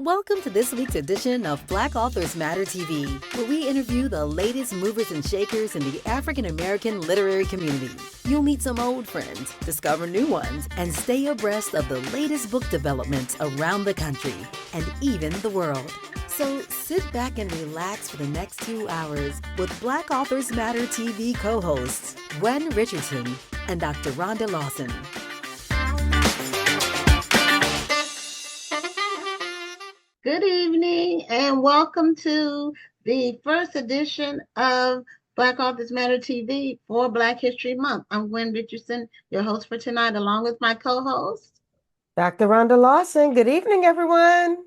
Welcome to this week's edition of Black Authors Matter TV, where we interview the latest movers and shakers in the African American literary community. You'll meet some old friends, discover new ones, and stay abreast of the latest book developments around the country and even the world. So sit back and relax for the next 2 hours with Black Authors Matter TV co-hosts Gwen Richardson and Dr. Rhonda Lawson. Good evening and welcome to the first edition of Black Authors Matter TV for Black History Month. I'm Gwen Richardson, your host for tonight, along with my co-host, Dr. Rhonda Lawson. Good evening, everyone.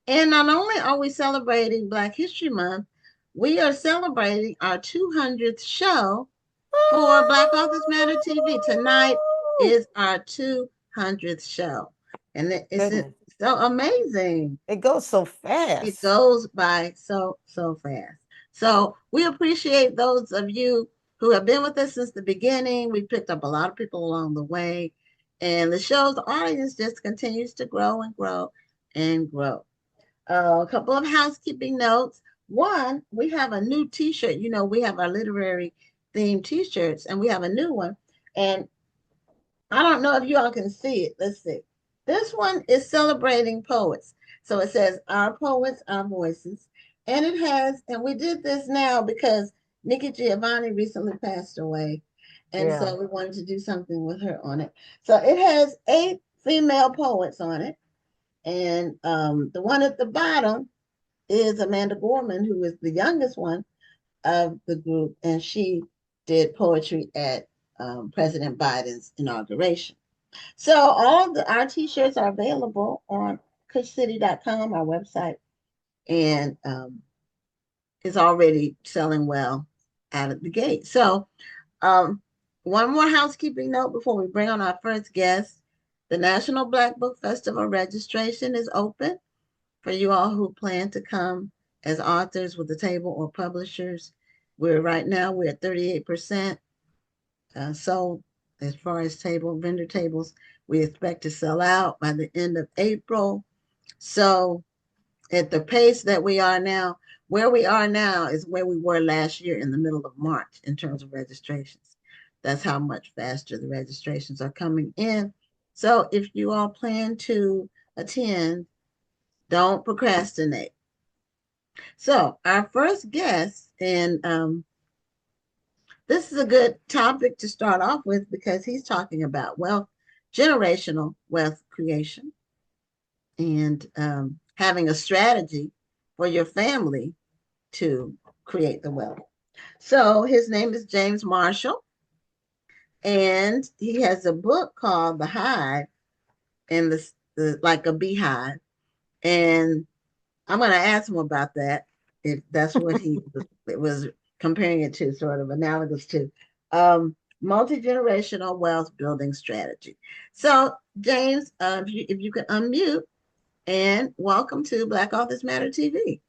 And not only are we celebrating Black History Month, we are celebrating our 200th show for Black Authors Matter TV. Tonight is our 200th show. And it's so amazing. It goes so fast. It goes by so fast. So we appreciate those of you who have been with us since the beginning. We picked up a lot of people along the way. And the show's audience just continues to grow and grow and grow. A couple of housekeeping notes. One, we have a new t-shirt. You know, we have our literary themed t-shirts, and we have a new one. And I don't know if you all can see it. Let's see. This one is celebrating poets. So it says, our poets, our voices. And it has, and we did this now because Nikki Giovanni recently passed away. And so we wanted to do something with her on it. So it has 8 female poets on it. And the one at the bottom is Amanda Gorman, who is the youngest one of the group. And she did poetry at President Biden's inauguration. So all of our t-shirts are available on kushcity.com, our website, and is already selling well out of the gate. So one more housekeeping note before we bring on our first guest. The National Black Book Festival registration is open for you all who plan to come as authors with the table or publishers. We're at 38% sold. As far as vendor tables, we expect to sell out by the end of April. So at the pace that we are now, where we are now is where we were last year in the middle of March in terms of registrations. That's how much faster the registrations are coming in. So if you all plan to attend, don't procrastinate. So our first guest, and this is a good topic to start off with because he's talking about generational wealth creation, and having a strategy for your family to create the wealth. So his name is James Marshall, and he has a book called The Hive, and the like a beehive. And I'm going to ask him about that, if that's what he was comparing it to, sort of analogous to multi-generational wealth building strategy. So James, if you can unmute, and welcome to Black Authors Matter TV.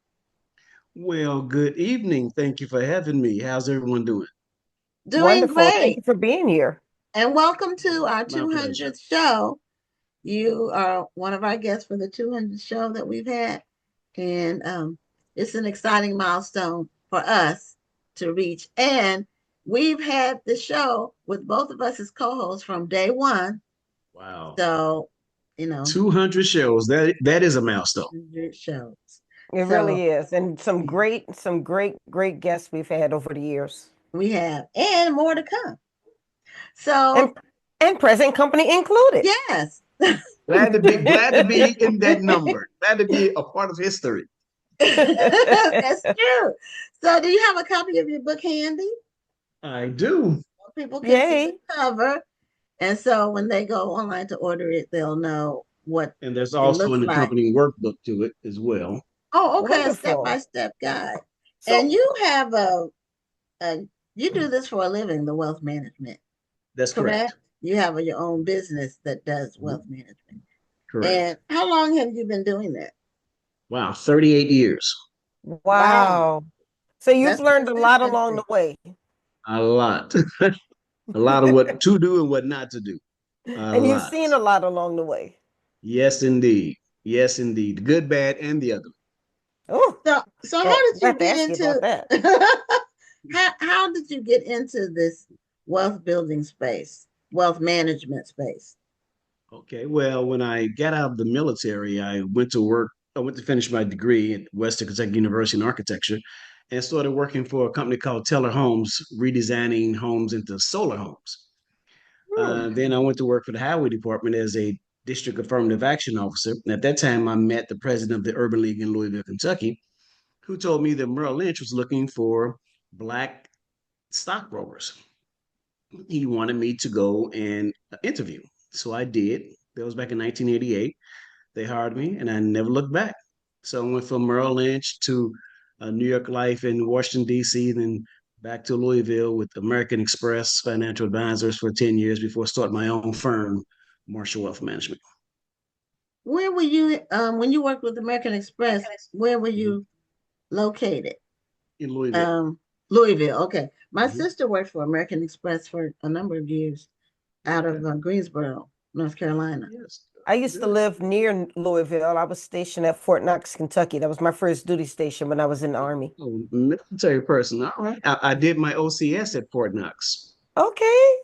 Well, good evening. Thank you for having me. How's everyone doing? Doing Wonderful. great. Thank you for being here. And welcome to our 200th show. You are one of our guests for the 200th show that we've had. And it's an exciting milestone for us to reach. And we've had the show with both of us as co-hosts from day one. Wow. So, 200 shows. That is a milestone. 200 shows. It really is. And some great guests we've had over the years. We have, and more to come. So and present company included. Yes. Glad to be in that number. Glad to be a part of history. That's true. So do you have a copy of your book handy? I do. People can see the cover. And so when they go online to order it, they'll know what. And there's also an accompanying workbook to it as well. Oh, okay. Wonderful. A step-by-step guide. So, and you have you do this for a living, the wealth management. That's correct. You have your own business that does wealth management. Correct. And how long have you been doing that? Wow, 38 years. Wow. So you've learned a lot along the way. A lot. A lot of what to do and what not to do. And you've seen a lot along the way. Yes, indeed. Yes, indeed. The good, bad, and the ugly. Oh, So how well, did I you have to get ask you about into that. how did you get into this wealth building space, wealth management space? Okay, well, when I got out of the military, I went to work. I went to finish my degree at Western Kentucky University in architecture and started working for a company called Teller Homes, redesigning homes into solar homes. Hmm. Then I went to work for the highway department as a district affirmative action officer. And at that time, I met the president of the Urban League in Louisville, Kentucky, who told me that Merrill Lynch was looking for Black stockbrokers. He wanted me to go and interview. So I did. That was back in 1988. They hired me, and I never looked back. So I went from Merrill Lynch to New York Life in Washington, D.C., then back to Louisville with American Express Financial Advisors for 10 years before starting my own firm, Marshall Wealth Management. Where were you when you worked with American Express? Where were Mhm. you located? In Louisville. Um, Louisville. Okay, my Mhm. sister worked for American Express for a number of years out Okay. of Greensboro, North Carolina. Yes. I used to Good. live near Louisville. I was stationed at Fort Knox, Kentucky. That was my first duty station when I was in the Army. Oh, military person. All right. I did my OCS at Fort Knox. Okay.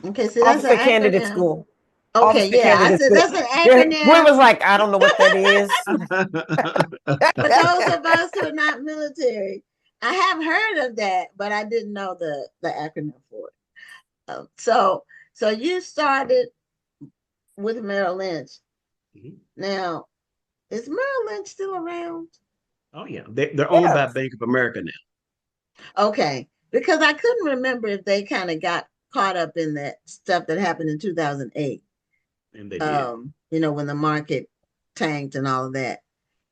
Okay, so that's an Officer candidate acronym. school. Okay, Officer yeah, I candidate said school. that's an Gwen acronym. was like, I don't know what that is. For those of us who are not military, I have heard of that, but I didn't know the acronym for it. So you started with Merrill Lynch. Mhm. Now, is Merrill Lynch still around? Oh, yeah. They're owned by Yes. Bank of America now. Okay, because I couldn't remember if they kind of got caught up in that stuff that happened in 2008. And they did. When the market tanked and all of that,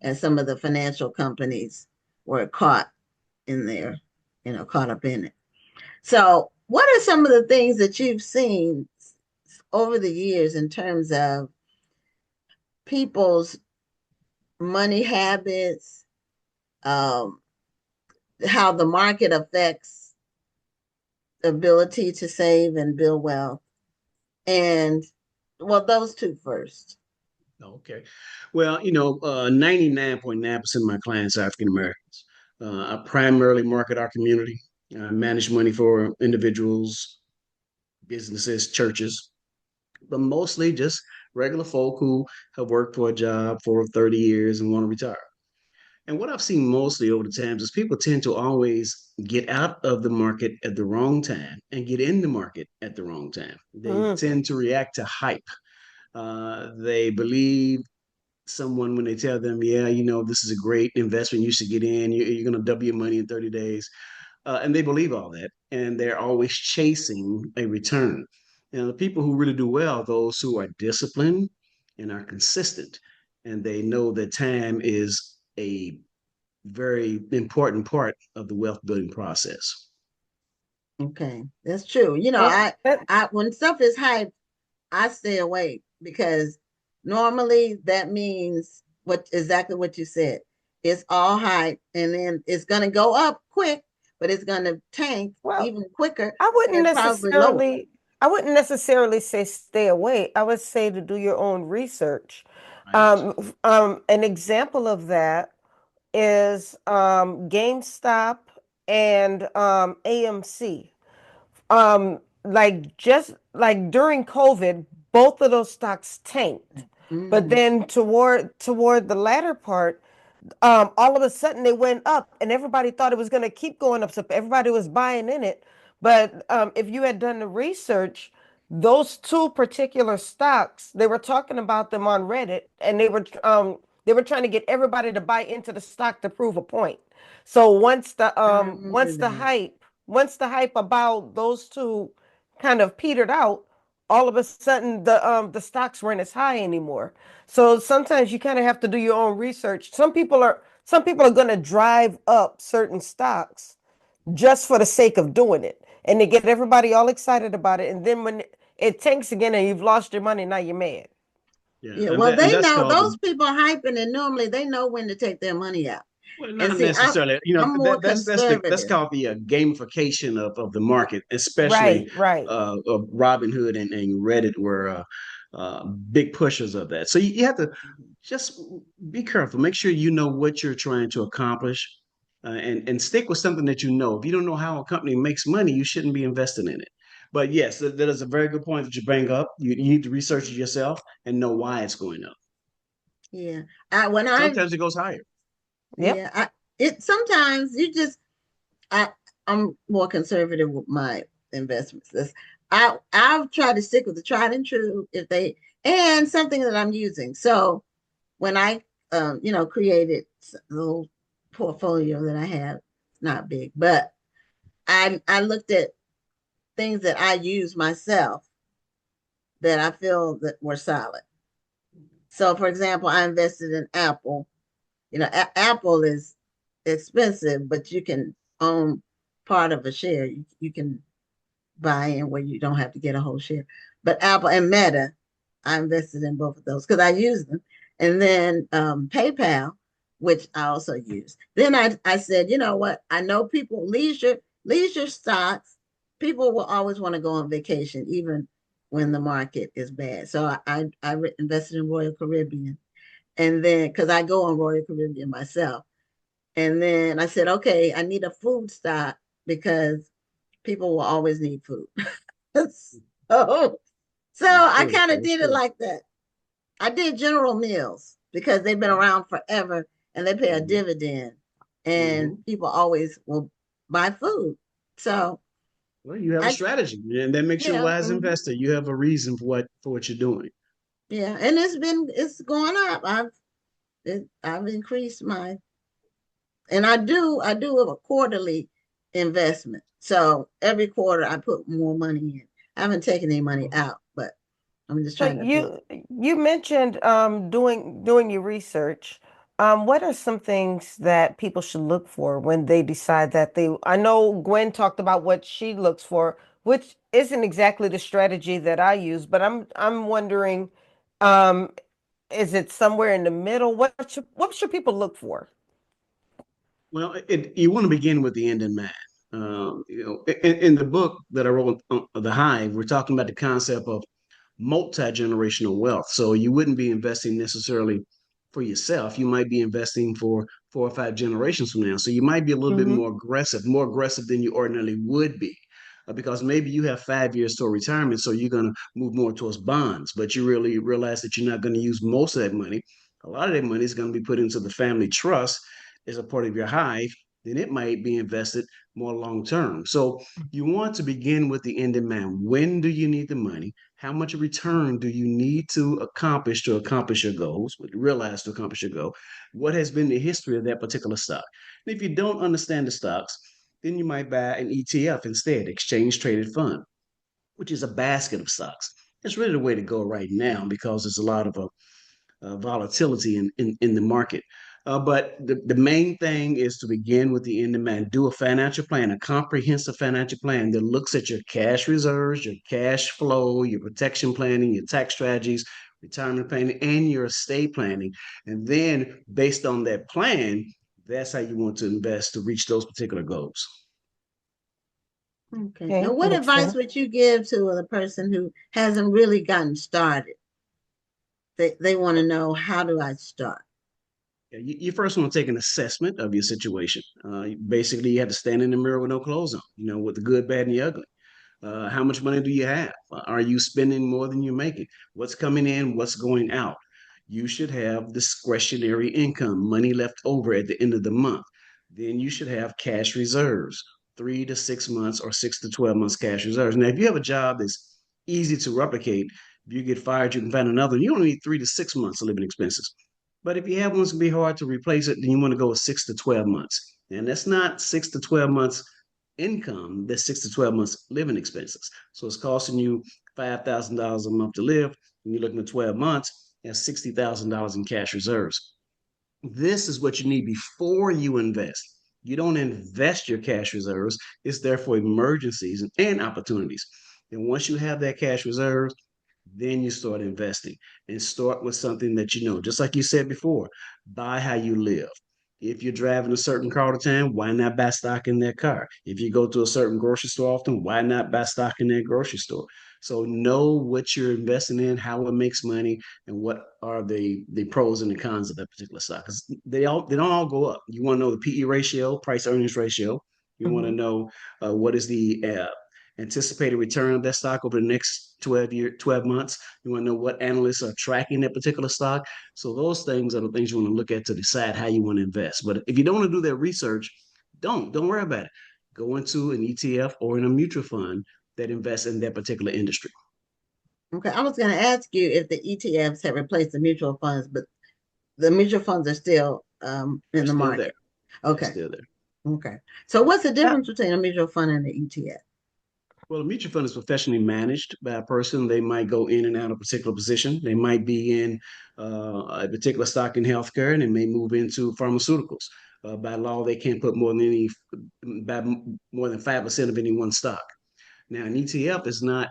and some of the financial companies were caught in there, caught up in it. So, what are some of the things that you've seen over the years in terms of people's money habits, um, how the market affects ability to save and build wealth? And well, those two first. Okay. Well, 99.9% of my clients are African Americans. I primarily market our community. I manage money for individuals, businesses, churches, but mostly just regular folk who have worked for a job for 30 years and want to retire. And what I've seen mostly over the times is people tend to always get out of the market at the wrong time and get in the market at the wrong time. They Mm. tend to react to hype. They believe someone when they tell them, yeah, this is a great investment, you should get in, you're going to double your money in 30 days. And they believe all that. And they're always chasing a return. Now, the people who really do well, those who are disciplined and are consistent, and they know that time is a very important part of the wealth building process. Okay, that's true. And I when stuff is hyped, I stay away because normally that means exactly what you said. It's all hype, and then it's gonna go up quick, but it's gonna tank well, even quicker I wouldn't and probably lower. necessarily I wouldn't necessarily say stay away. I would say to do your own research. Right. An example of that is GameStop and AMC. Like just like during COVID, both of those stocks tanked. But Mm-hmm. then toward the latter part, all of a sudden they went up and everybody thought it was going to keep going up. So everybody was buying in it. But if you had done the research, those two particular stocks, they were talking about them on Reddit and they were trying to get everybody to buy into the stock to prove a point. So I remember that. once the hype about those two kind of petered out, all of a sudden the stocks weren't as high anymore. So sometimes you kind of have to do your own research. Some people are going to drive up certain stocks just for the sake of doing it, and they get everybody all excited about it. And then when it tanks again and you've lost your money, now you're mad. Yeah, Yeah, and well, that and they that's know called those people hyping, and normally they know when to take their money out. well, And not see, necessarily. I'm more That's conservative. called the gamification of the market, especially Right, right. of Robinhood and Reddit, where big pushers of that. So you have to just be careful. Make sure you know what you're trying to accomplish, and stick with something that you know. If you don't know how a company makes money, you shouldn't be investing in it. But yes, that is a very good point that you bring up. You need to research it yourself and know why it's going up. Yeah. When I Sometimes it goes higher. Yep. Yeah, it sometimes you just I I'm more conservative with my investments. I've tried to stick with the tried and true if they and something that I'm using. So when I created the little portfolio that I have, not big, but I looked at things that I use myself that I feel that were solid. So for example, I invested in Apple. Apple is expensive, but you can own part of a share. You can buy in where you don't have to get a whole share. But Apple and Meta, I invested in both of those because I use them. And then PayPal, which I also use. Then I said, you know what? I know people leisure stocks. People will always want to go on vacation, even when the market is bad. So I invested in Royal Caribbean, and then because I go on Royal Caribbean myself. And then I said, okay, I need a food stock because people will always need food. so, so That's I true. kind of That's did it true. like that. I did General Mills because they've been Okay. around forever and they pay a Mm-hmm. dividend, and Mm-hmm. people always will buy food. So Well, you have a I, strategy, and that makes you a yeah, wise investor. You have a reason for what you're doing. yeah, and it's going up. I've increased my and I do a quarterly investment. So every quarter I put more money in. I haven't taken any money out, but I'm just So trying to build. you mentioned doing your research. What are some things that people should look for when they decide that they? I know Gwen talked about what she looks for, which isn't exactly the strategy that I use, but I'm wondering, um, is it somewhere in the middle? What should people look for? Well, you want to begin with the end in mind. In the book that I wrote, The Hive, we're talking about the concept of multi-generational wealth. So you wouldn't be investing necessarily for yourself. You might be investing for 4 or 5 generations from now. So you might be a little bit Hmm. more aggressive than you ordinarily would be. Because maybe you have 5 years to retirement, so you're going to move more towards bonds, but you really realize that you're not going to use most of that money. A lot of that money is going to be put into the family trust as a part of your hive. Then it might be invested more long term. So you want to begin with the end in mind. When do you need the money? How much return do you need to accomplish your goals, realize to accomplish your goal? What has been the history of that particular stock? And if you don't understand the stocks, then you might buy an ETF instead, exchange traded fund, which is a basket of stocks. It's really the way to go right now because there's a lot of volatility in the market. But the main thing is to begin with the end in mind. Do a financial plan, a comprehensive financial plan that looks at your cash reserves, your cash flow, your protection planning, your tax strategies, retirement planning, and your estate planning. And then based on that plan, that's how you want to invest to reach those particular goals. Okay. Okay, Now, what makes advice sense. would you give to the person who hasn't really gotten started? They want to know, how do I start? You first want to take an assessment of your situation. Basically, you have to stand in the mirror with no clothes on, with the good, bad, and the ugly. How much money do you have? Are you spending more than you're making? What's coming in? What's going out? You should have discretionary income, money left over at the end of the month. Then you should have cash reserves, 3 to 6 months or 6 to 12 months cash reserves. Now, if you have a job that's easy to replicate, if you get fired, you can find another. You only need 3 to 6 months of living expenses. But if you have one that's gonna be hard to replace it, then you want to go with 6 to 12 months. And that's not 6 to 12 months income, that's 6 to 12 months living expenses. So it's costing you $5,000 a month to live. When you're looking at 12 months, that's $60,000 in cash reserves. This is what you need before you invest. You don't invest your cash reserves. It's there for emergencies and opportunities. And once you have that cash reserves, then you start investing and start with something that you know. Just like you said before, buy how you live. If you're driving a certain car to town, why not buy stock in that car? If you go to a certain grocery store often, why not buy stock in that grocery store? So know what you're investing in, how it makes money, and what are the pros and the cons of that particular stock. Because they don't all go up. You want to know the PE ratio, price earnings ratio. You want to Mhm. know what is the anticipated return of that stock over the next 12 months. You want to know what analysts are tracking that particular stock. So those things are the things you want to look at to decide how you want to invest. But if you don't want to do that research, don't worry about it. Go into an ETF or in a mutual fund that invests in that particular industry. Okay, I was going to ask you if the ETFs have replaced the mutual funds, but the mutual funds are still They're in the still there. market. They're Okay, still there. okay. So what's the Uh, difference between a mutual fund and the ETF? Well, a mutual fund is professionally managed by a person. They might go in and out of a particular position. They might be in a particular stock in healthcare, and they may move into pharmaceuticals. By law, they can't put by more than 5% of any one stock. Now, an ETF is not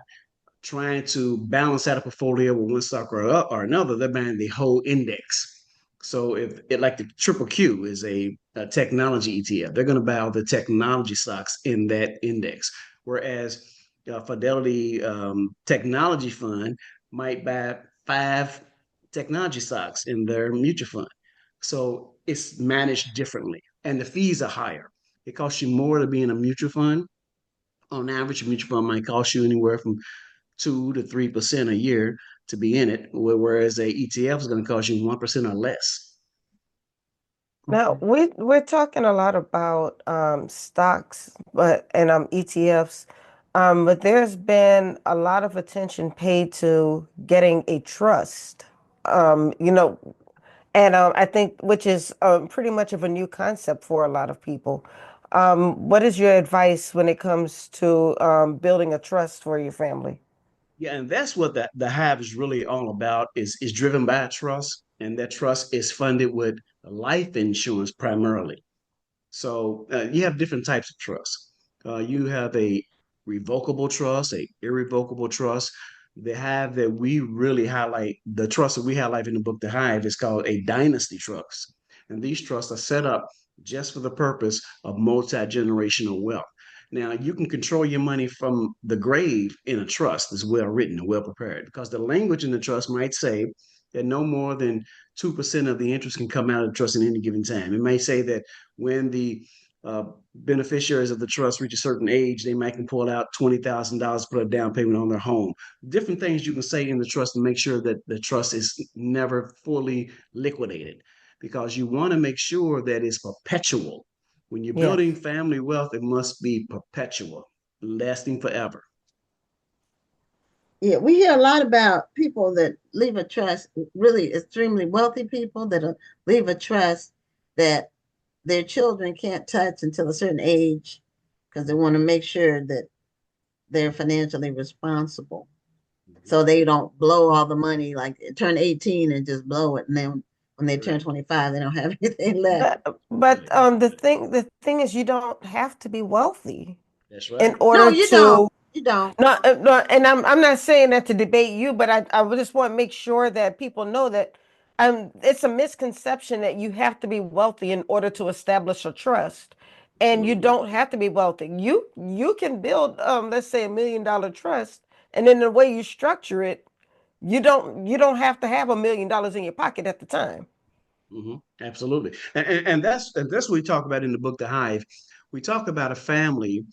trying to balance out a portfolio with one stock or another. They're buying the whole index. So if it like the triple Q is a technology ETF, they're going to buy all the technology stocks in that index. Whereas Fidelity Technology Fund might buy five technology stocks in their mutual fund. So it's managed differently, and the fees are higher. It costs you more to be in a mutual fund. On average, a mutual fund might cost you anywhere from 2 to 3% a year to be in it, whereas a ETF is going to cost you 1% or less. Now Okay. we're talking a lot about stocks, but and ETFs, but there's been a lot of attention paid to getting a trust. You know, and I think which is pretty much of a new concept for a lot of people. What is your advice when it comes to building a trust for your family? Yeah, and that's what the hive is really all about is driven by trust, and that trust is funded with life insurance primarily. So you have different types of trust. You have a revocable trust, a irrevocable trust. The hive that we really highlight, the trust that we highlight in the book, The Hive, is called a dynasty trust. And these trusts are set up just for the purpose of multi-generational wealth. Now, you can control your money from the grave in a trust that's well written and well prepared because the language in the trust might say that no more than 2% of the interest can come out of the trust at any given time. It may say that when the uh, beneficiaries of the trust reach a certain age, they might can pull out $20,000 for a down payment on their home. Different things you can say in the trust to make sure that the trust is never fully liquidated because you want to make sure that it's perpetual. When you're building Yes. family wealth, it must be perpetual, lasting forever. Yeah, we hear a lot about people that leave a trust, really extremely wealthy people that leave a trust that their children can't touch until a certain age because they want to make sure that they're financially responsible. So they don't blow all the money, like turn 18 and just blow it. And then when they turn Correct. 25, they don't have anything left. But Right. the thing is, you don't have to be wealthy That's in right. No, order you don't. to. You don't. No, no, and I'm not saying that to debate you, but I would just want to make sure that people know that it's a misconception that you have to be wealthy in order to establish a trust, and you Absolutely. don't have to be wealthy. You can build let's say $1 million trust, and then the way you structure it, you don't have to have $1 million in your pocket at the time. Absolutely. And that's what we talk about in the book, The Hive. We talk about a family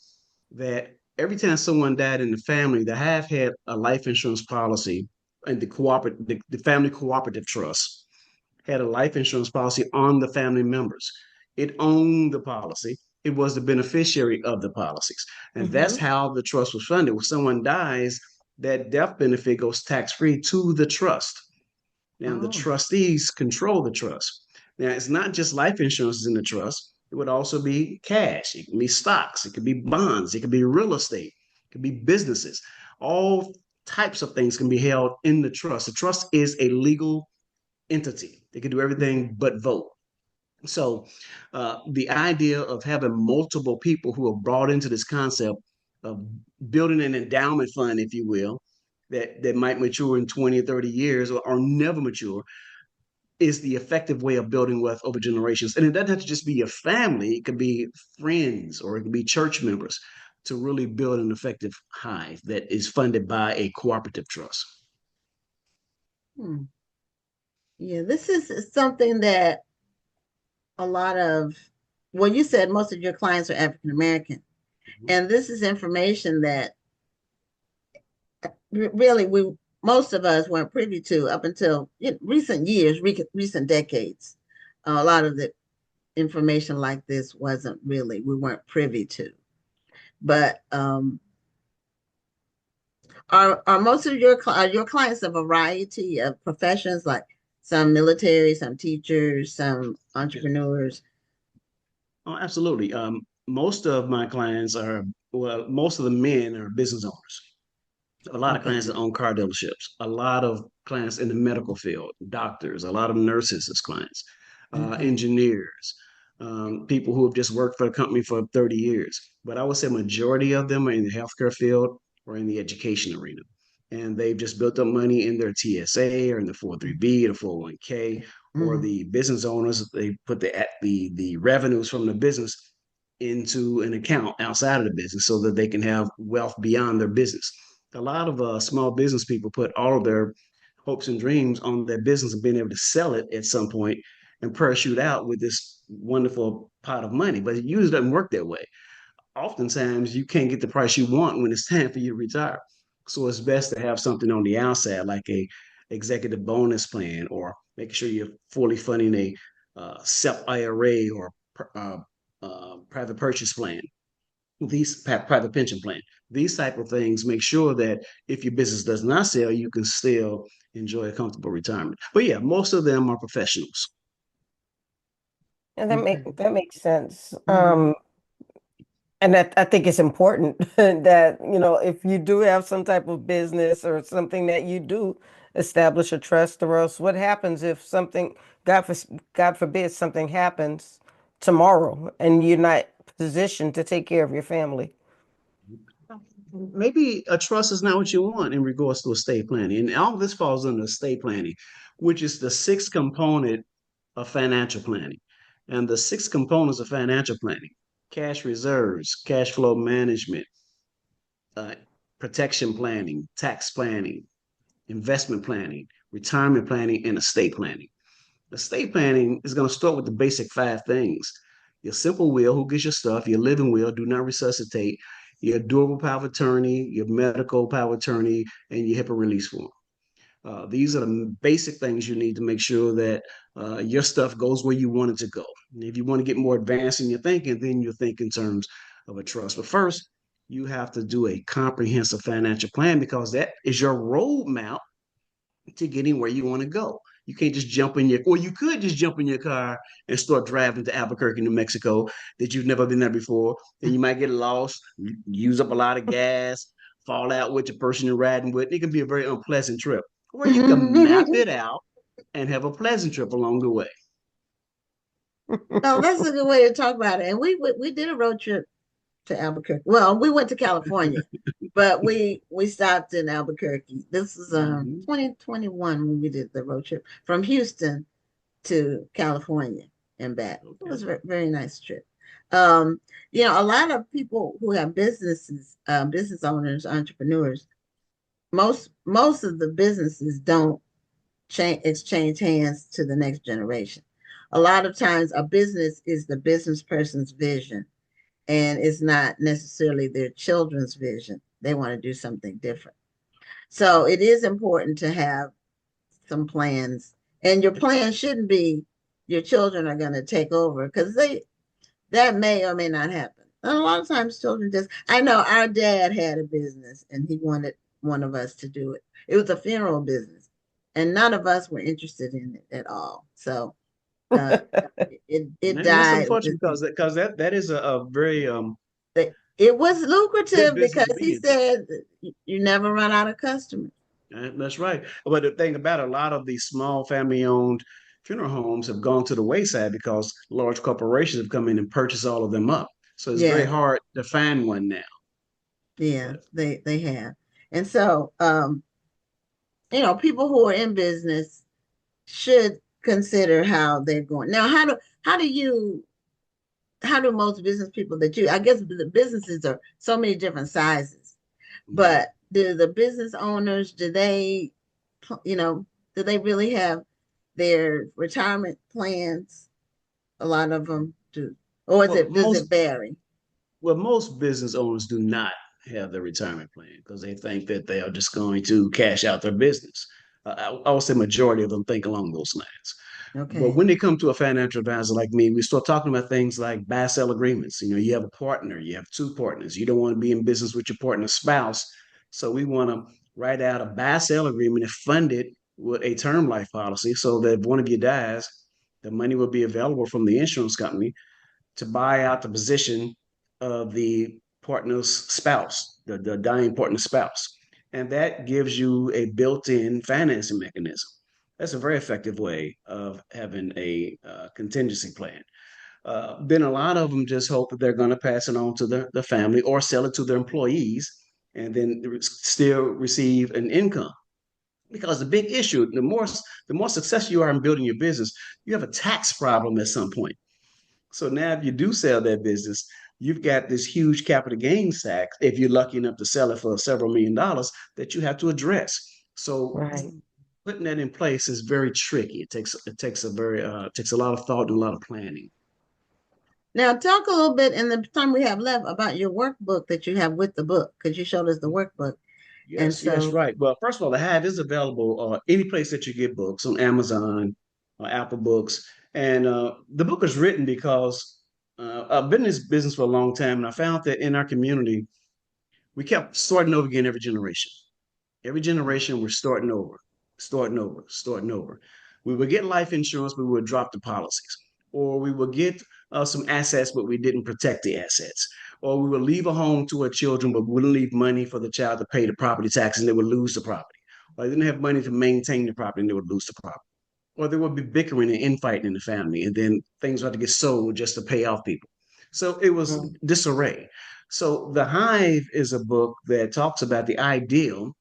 that every time someone died in the family, the Hive had a life insurance policy, and the family cooperative trust had a life insurance policy on the family members. It owned the policy. It was the beneficiary of the policies. And that's Mm-hmm. how the trust was funded. When someone dies, that death benefit goes tax free to the trust. Now, the Oh. trustees control the trust. Now, it's not just life insurance in the trust. It would also be cash. It can be stocks. It could be bonds. It could be real estate. It could be businesses. All types of things can be held in the trust. The trust is a legal entity. They can do everything but vote. So, the idea of having multiple people who are brought into this concept of building an endowment fund, if you will, that might mature in 20 or 30 years or never mature is the effective way of building wealth over generations. And it doesn't have to just be your family, it could be friends or it could be church members. to really build an effective hive that is funded by a cooperative trust. Yeah, this is something that a lot of, well, you said most of your clients are African American, and this is information that really most of us weren't privy to up until recent years, recent decades. A lot of the information like this we weren't privy to. But are most of your clients a variety of professions, like some military, some teachers, some entrepreneurs? Oh, absolutely. Most of my clients are, well, most of the men are business owners. A lot of Okay. clients that own car dealerships, a lot of clients in the medical field, doctors, a lot of nurses as clients, Okay. engineers, people who have just worked for the company for 30 years. But I would say majority of them are in the healthcare field or in the education arena. And they've just built up money in their TSA or in the 403B, the 401k, or Mm-hmm. the business owners, they put the revenues from the business into an account outside of the business so that they can have wealth beyond their business. A lot of small business people put all of their hopes and dreams on their business and being able to sell it at some point and parachute out with this wonderful pot of money. But it usually doesn't work that way. Oftentimes, you can't get the price you want when it's time for you to retire. So it's best to have something on the outside, like a executive bonus plan, or making sure you're fully funding a SEP IRA or uh, private purchase plan, these private pension plan, these type of things make sure that if your business does not sell, you can still enjoy a comfortable retirement. But yeah, most of them are professionals. And Okay. that makes sense. Mm-hmm. And that I think it's important that, if you do have some type of business or something that you do establish a trust, or else what happens if something, God forbid, something happens tomorrow and you're not positioned to take care of your family? Maybe a trust is not what you want in regards to estate planning. And all of this falls under estate planning, which is the sixth component of financial planning. And the six components of financial planning: cash reserves, cash flow management, uh, protection planning, tax planning, investment planning, retirement planning, and estate planning. Estate planning is going to start with the basic five things: your simple will, who gets your stuff; your living will, do not resuscitate; your durable power of attorney; your medical power of attorney; and your HIPAA release form. These are the basic things you need to make sure that your stuff goes where you want it to go. And if you want to get more advanced in your thinking, then you think in terms of a trust. But first, you have to do a comprehensive financial plan, because that is your roadmap to getting where you want to go. You can't just jump in your, or you could just jump in your car and start driving to Albuquerque, New Mexico, that you've never been there before. Then you might get lost, use up a lot of gas, fall out with the person you're riding with. It can be a very unpleasant trip. Or you can map it out and have a pleasant trip along the way. Oh, that's a good way to talk about it. And we did a road trip to Albuquerque. Well, we went to California, but we stopped in Albuquerque. This is Mhm. 2021 when we did the road trip from Houston to California and back. It Okay. was a very, very nice trip. Um, a lot of people who have businesses, business owners, entrepreneurs, most of the businesses don't exchange hands to the next generation. A lot of times a business is the business person's vision, and it's not necessarily their children's vision. They want to do something different. So it is important to have some plans, and your plan shouldn't be your children are going to take over, because that may or may not happen. And a lot of times children just, I know our dad had a business and he wanted one of us to do it. It was a funeral business and none of us were interested in it at all. So uh, it And that's died. unfortunate, because that is a very It was good lucrative business because to he be in. said you never run out of customers. That's right. But the thing about it, a lot of these small family-owned funeral homes have gone to the wayside because large corporations have come in and purchased all of them up. So it's very Yeah, hard to find one now. yeah, But they have. And so people who are in business should consider how they're going. Now, how do you how do most business people that I guess the businesses are so many different sizes, Mhm. but do the business owners, do they, you know, do they really have their retirement plans? A lot of them do. Or is Well, it, does it most vary? well, most business owners do not have their retirement plan because they think that they are just going to cash out their business. I would say majority of them think along those lines. But Okay. when they come to a financial advisor like me, we start talking about things like buy-sell agreements. You know, you have a partner, you have two partners. You don't want to be in business with your partner's spouse. So we want to write out a buy-sell agreement and fund it with a term life policy so that if one of you dies, the money will be available from the insurance company to buy out the position of the partner's spouse, the dying partner's spouse. And that gives you a built in financing mechanism. That's a very effective way of having a contingency plan. Then a lot of them just hope that they're going to pass it on to the family or sell it to their employees and then still receive an income. Because the big issue, the more successful you are in building your business, you have a tax problem at some point. So now, if you do sell that business, you've got this huge capital gains tax, if you're lucky enough to sell it for several $1 million, that you have to address. So Right. putting that in place is very tricky. It takes a lot of thought and a lot of planning. Now, talk a little bit in the time we have left about your workbook that you have with the book, because you showed us the workbook. And Yes, yes, so, right. Well, first of all, the Hive is available any place that you get books on Amazon, Apple Books, and the book is written because I've been in this business for a long time, and I found that in our community we kept starting over again every generation. Every generation, we're starting over, starting over, starting over. We would get life insurance, but we would drop the policies, or we would get some assets, but we didn't protect the assets, or we would leave a home to our children, but we wouldn't leave money for the child to pay the property tax, and they would lose the property. Or they didn't have money to maintain the property, and they would lose the property. Or there would be bickering and infighting in the family, and then things had to get sold just to pay off people. So it was mm, disarray. So The Hive is a book that talks about the ideal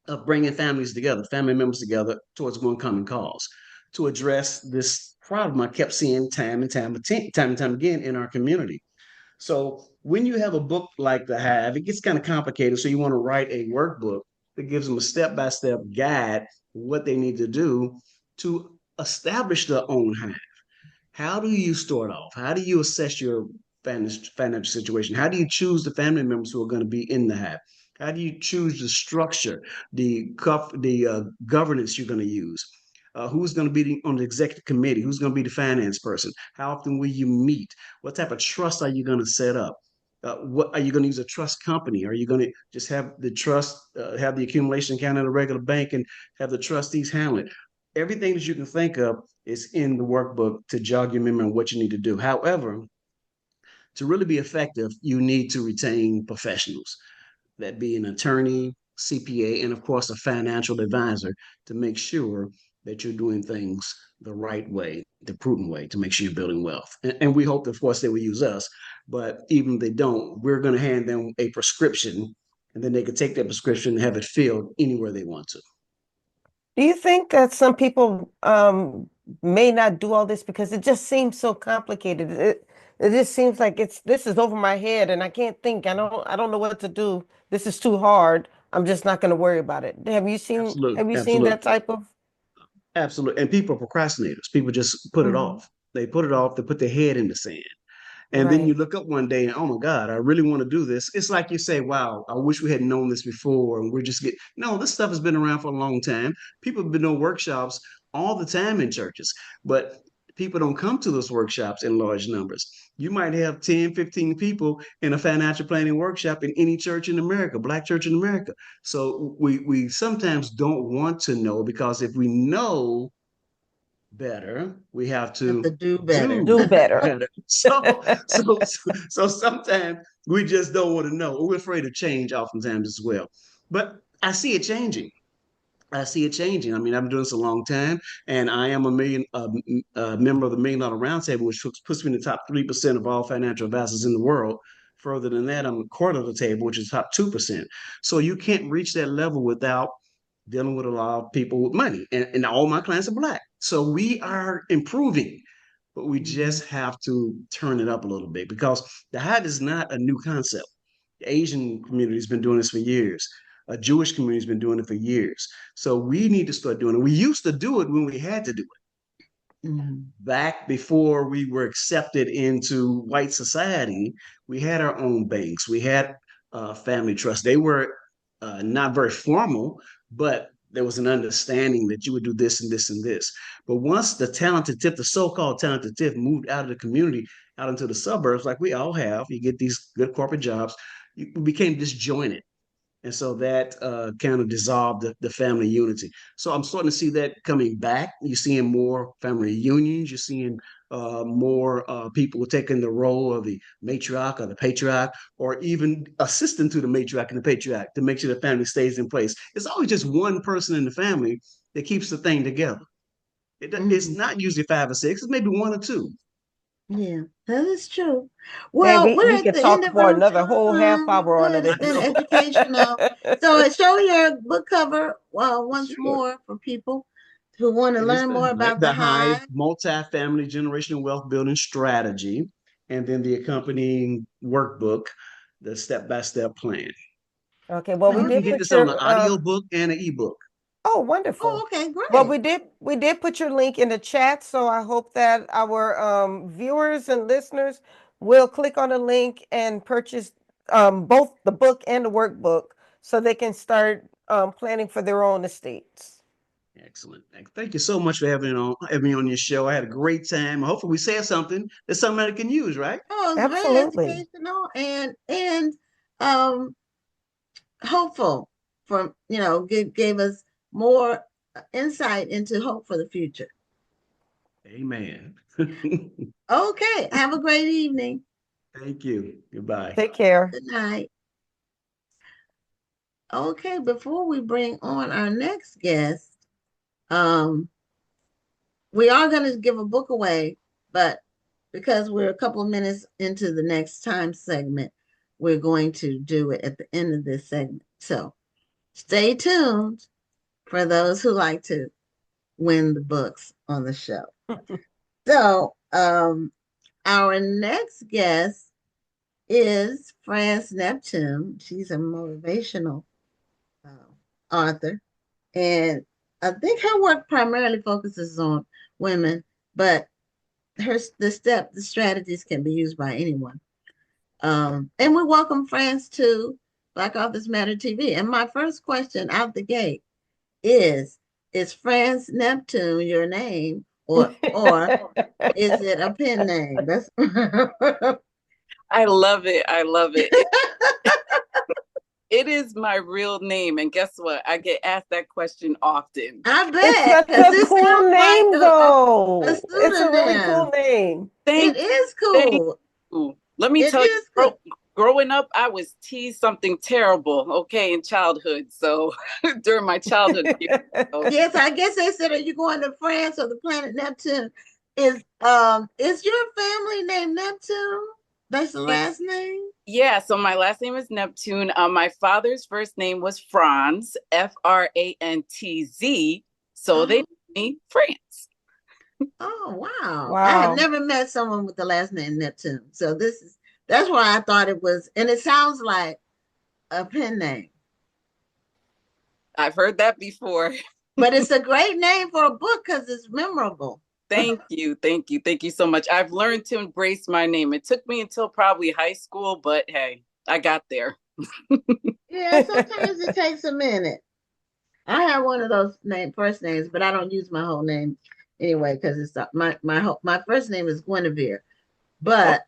of bringing families together, family members together towards one common cause to address this problem I kept seeing time and time again in our community. So when you have a book like The Hive, it gets kind of complicated. So you want to write a workbook that gives them a step-by-step guide what they need to do to establish their own hive. How do you start off? How do you assess your financial situation? How do you choose the family members who are going to be in the hive? How do you choose the structure, the governance you're going to use? Who's going to be on the executive committee? Who's going to be the finance person? How often will you meet? What type of trust are you going to set up? What are you going to use a trust company? Are you going to just have the trust, have the accumulation account at a regular bank and have the trustees handle it? Everything that you can think of is in the workbook to jog your memory on what you need to do. However, to really be effective, you need to retain professionals, that be an attorney, CPA, and of course, a financial advisor to make sure that you're doing things the right way, the prudent way to make sure you're building wealth. And we hope, of course, they will use us. But even if they don't, we're going to hand them a prescription and then they can take that prescription and have it filled anywhere they want to. Do you think that some people may not do all this because it just seems so complicated? It just seems like this is over my head and I can't think. I don't know what to do. This is too hard. I'm just not going to worry about it. Absolutely. Have you seen that Absolutely. type of Absolutely. And people are procrastinators. People just put it Mhm. off. They put it off. They put their head in the sand. And then you Right. look up one day and, oh my God, I really want to do this. It's like you say, wow, I wish we had known this before. And we're just getting, no, this stuff has been around for a long time. People have been doing workshops all the time in churches, but people don't come to those workshops in large numbers. You might have 10, 15 people in a financial planning workshop in any church in America, Black church in America. So we sometimes don't want to know because if we know better, we have have to to do better. Do do better. better. So sometimes we just don't want to know. We're afraid of change oftentimes as well. But I see it changing. I see it changing. I mean, I've been doing this a long time, and I am a member of the $1 Million Roundtable, which puts me in the top 3% of all financial advisors in the world. Further than that, I'm a quarter of the table, which is top 2%. So you can't reach that level without dealing with a lot of people with money, and all my clients are Black. So we are improving. but we just have to turn it up a little bit because the hide is not a new concept. The Asian community has been doing this for years. A Jewish community has been doing it for years. So we need to start doing it. We used to do it when we had to do it. Back before we were accepted into white society, we had our own banks. We had family trusts. They were not very formal, but there was an understanding that you would do this and this and this. But once the talented tip, the so-called talented tip, moved out of the community, out into the suburbs, like we all have, you get these good corporate jobs, you became disjointed. And so that kind of dissolved the family unity. So I'm starting to see that coming back. You're seeing more family reunions. You're seeing more people taking the role of the matriarch or the patriarch, or even assisting to the matriarch and the patriarch to make sure the family stays in place. It's always just one person in the family that keeps the thing together. It's not usually 5 or 6. It's maybe 1 or 2. Yeah, that is true. And Well, we're we at could the end talk of for our another whole half time. hour on it. It's been educational. So show your book cover once Sure. more for people who want to It is learn more about the Hive hive. multi-family generational wealth building strategy, and then the accompanying workbook, the step-by-step plan. Okay, well, we You can did get put this on an your audio book and an ebook. oh, Oh, wonderful. okay, Well, great. we did put your link in the chat, so I hope that our viewers and listeners will click on the link and purchase both the book and the workbook so they can start planning for their own estates. Excellent. Thank you so much for having me on your show. I had a great time. Hopefully, we said something that somebody can use, right? Oh, it's very Absolutely. educational and um hopeful for gave us more insight into hope for the future. Amen. Okay, have a great evening. Thank you. Goodbye. Take care. Good night. Okay, before we bring on our next guest, we are going to give a book away, but because we're a couple of minutes into the next time segment, we're going to do it at the end of this segment. So stay tuned for those who like to win the books on the show. So our next guest is France Neptune. She's a motivational author, and I think her work primarily focuses on women, but the strategies can be used by anyone. And we welcome France to Black Authors Matter TV. And my first question out the gate is France Neptune your name, or is it a pen name? That's I love it. I love it. It is my real name. And guess what? I get asked that question often. I bet. It's such a cool name, though. It's a really cool name. It is cool. Let me tell you, growing up, I was teased something terrible, okay, in childhood. So during my childhood years. Yes, I guess they said, are you going to France or the planet Neptune? Is your family named Neptune? That's the last name? Yeah, so my last name is Neptune. My father's first name was Franz, Frantz. So they named me France. Oh, wow. I have never met someone with the last name Neptune. So that's why I thought it was, and it sounds like a pen name. I've heard that before. But it's a great name for a book because it's memorable. Thank you. Thank you. Thank you so much. I've learned to embrace my name. It took me until probably high school, but hey, I got there. Yeah, sometimes it takes a minute. I have one of those first names, but I don't use my whole name anyway because it's my first name is Guinevere. But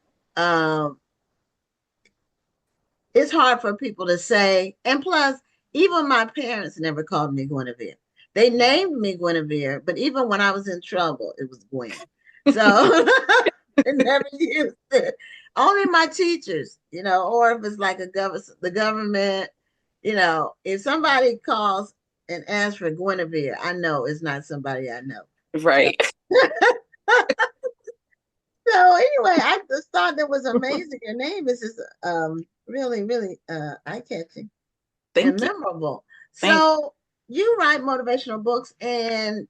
it's hard for people to say. And plus, even my parents never called me Guinevere. They named me Guinevere, but even when I was in trouble, it was Gwen. So they never used it. Only my teachers, or if it's like the government, if somebody calls and asks for Guinevere, I know it's not somebody I know. Right. So anyway, I just thought that was amazing. Your name is just really, really eye-catching and memorable. So you write motivational books, and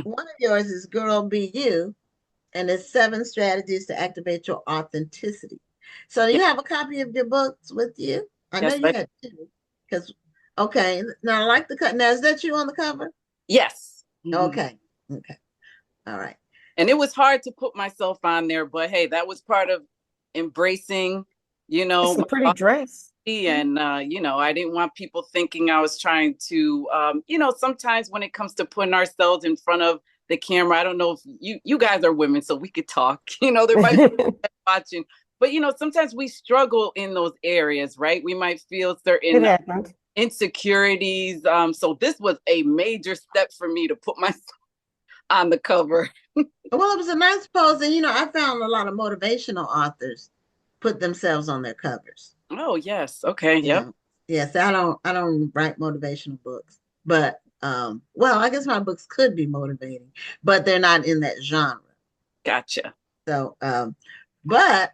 one of yours is Girl Be You. and it's 7 strategies to activate your authenticity. So do you have a copy of your books with you? I know Yes, you had 2. Because okay, now I like the cut. Now is that you on the cover? yes. Okay. Okay. All right. And it was hard to put myself on there, but hey, that was part of embracing, It's a pretty my dress. and I didn't want people thinking I was trying to sometimes when it comes to putting ourselves in front of the camera, I don't know if you guys are women, so we could talk. There might be watching, but sometimes we struggle in those areas, right? We might feel It certain happens. insecurities. So this was a major step for me to put myself on the cover. Well, it was a nice pose, and I found a lot of motivational authors put themselves on their covers. Oh yes, okay, yep. Yes, I don't write motivational books, but well, I guess my books could be motivating, but they're not in that genre. Gotcha. So, but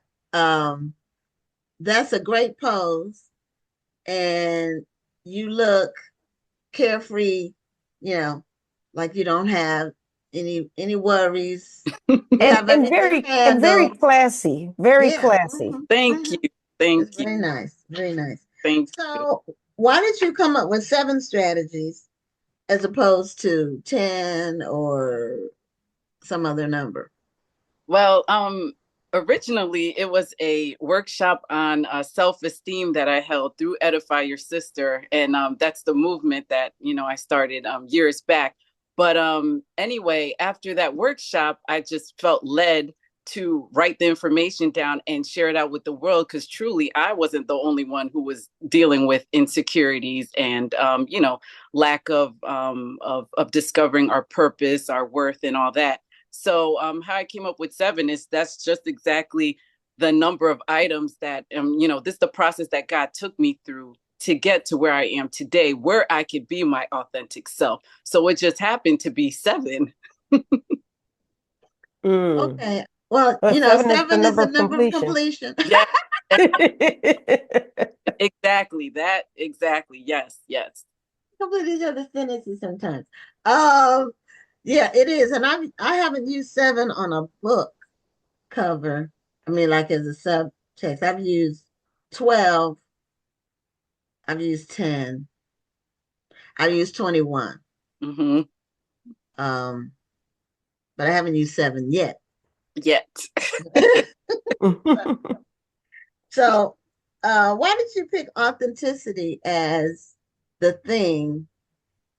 that's a great pose, and you look carefree, like you don't have any worries. You have And everything very handled. classy. Very Yeah. classy. Thank you. It's Thank you. very nice. Very nice. Thank you. So, why did you come up with 7 strategies as opposed to 10 or some other number? Well, originally it was a workshop on self-esteem that I held through Edify Your Sister, and that's the movement that I started years back. But anyway, after that workshop, I just felt led to write the information down and share it out with the world, because truly I wasn't the only one who was dealing with insecurities and lack of discovering our purpose, our worth, and all that. So how I came up with 7 is that's just exactly the number of items that this is the process that God took me through to get to where I am today, where I could be my authentic self. So it just happened to be 7. Okay. Well, But 7 is the 7 is number the of number of completion. completion. Yeah, exactly. That exactly. Yes, yes. Complete each other's sentences sometimes. Yeah, it is. And I haven't used 7 on a book cover. I mean, like as a subtext. I've used 12. I've used 10. I've used 21. Mm-hmm. Um, but I haven't used 7 yet. Yet. So, why did you pick authenticity as the thing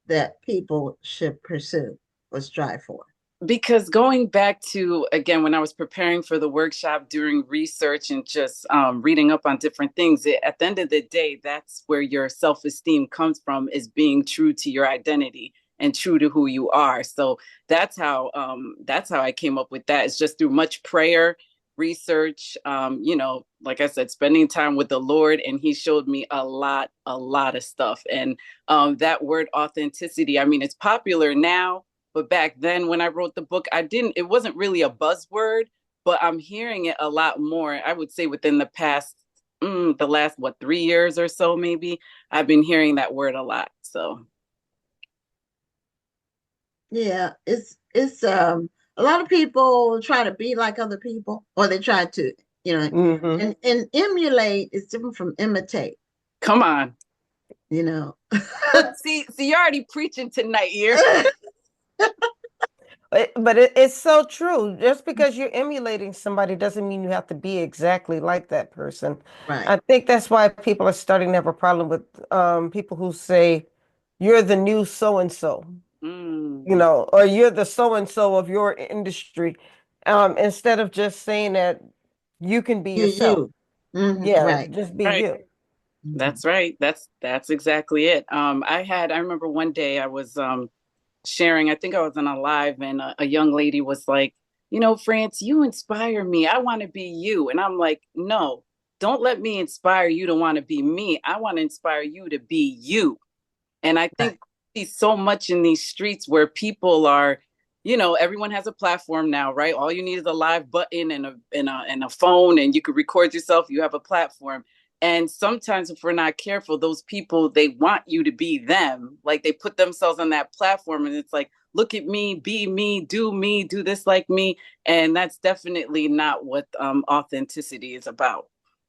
that people should pursue or strive for? Because going back to, again, when I was preparing for the workshop, doing research and just reading up on different things, at the end of the day, that's where your self-esteem comes from, is being true to your identity and true to who you are. So that's how I came up with that. It's just through much prayer, research, like I said, spending time with the Lord, and he showed me a lot of stuff. And that word authenticity, I mean, it's popular now, but back then when I wrote the book, it wasn't really a buzzword, but I'm hearing it a lot more. I would say within the last 3 years or so, maybe I've been hearing that word a lot. So Yeah, it's a lot of people try to be like other people, or they try to, Mm-hmm. and emulate is different from imitate. come on. See, you're already preaching tonight here. But it's so true. Just because you're emulating somebody doesn't mean you have to be exactly like that person. Right. I think that's why people are starting to have a problem with people who say, you're the new so-and-so, or you're the so-and-so of your industry, instead of just saying that you can be yourself. You. Mm-hmm. Yeah, Right. just be Right. you. Mm-hmm. That's right. That's exactly it. I remember one day I was sharing, I think I was on a live, and a young lady was like, France, you inspire me. I want to be you. And I'm like, no, don't let me inspire you to want to be me. I want to inspire you to be you. And I think we see so much in these streets where people are, everyone has a platform now, right? All you need is a live button and a phone, and you can record yourself. You have a platform. And sometimes if we're not careful, those people, they want you to be them. Like they put themselves on that platform and it's like, look at me, be me, do this like me. And that's definitely not what authenticity is about.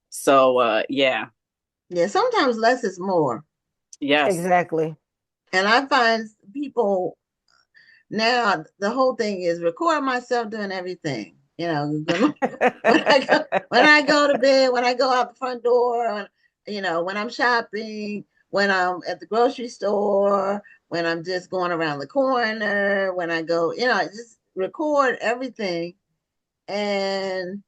So yeah. Yeah, sometimes less is more. Yes. Exactly. And I find people now, the whole thing is record myself doing everything. When I go to bed, when I go out the front door, when I'm shopping, when I'm at the grocery store, when I'm just going around the corner, when I go, just record everything. And,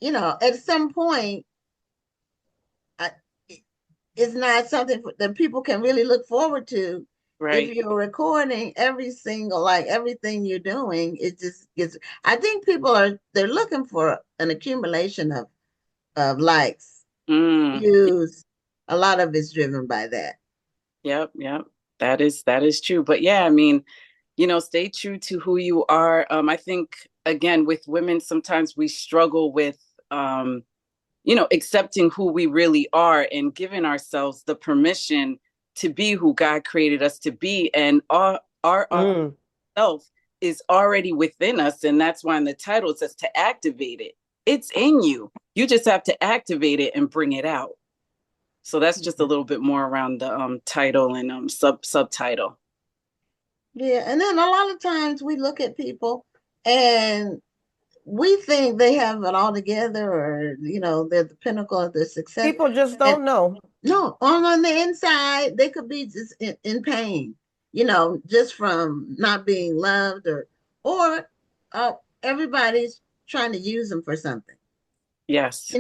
at some point, I, it's not something that people can really look forward to. Right. If you're recording everything you're doing, it just gets, I think they're looking for an accumulation of likes, views. A lot of it's driven by that. Yep. That is true. But yeah, I mean, stay true to who you are. I think again with women, sometimes we struggle with accepting who we really are and giving ourselves the permission to be who God created us to be. And our self is already within us. And that's why in the title it says to activate it. It's in you. You just have to activate it and bring it out. So that's just a little bit more around the title and subtitle. Yeah. And then a lot of times we look at people and we think they have it all together, or they're the pinnacle of their success. People just don't know. No, on the inside, they could be just in pain, just from not being loved, or everybody's trying to use them for something. Yes.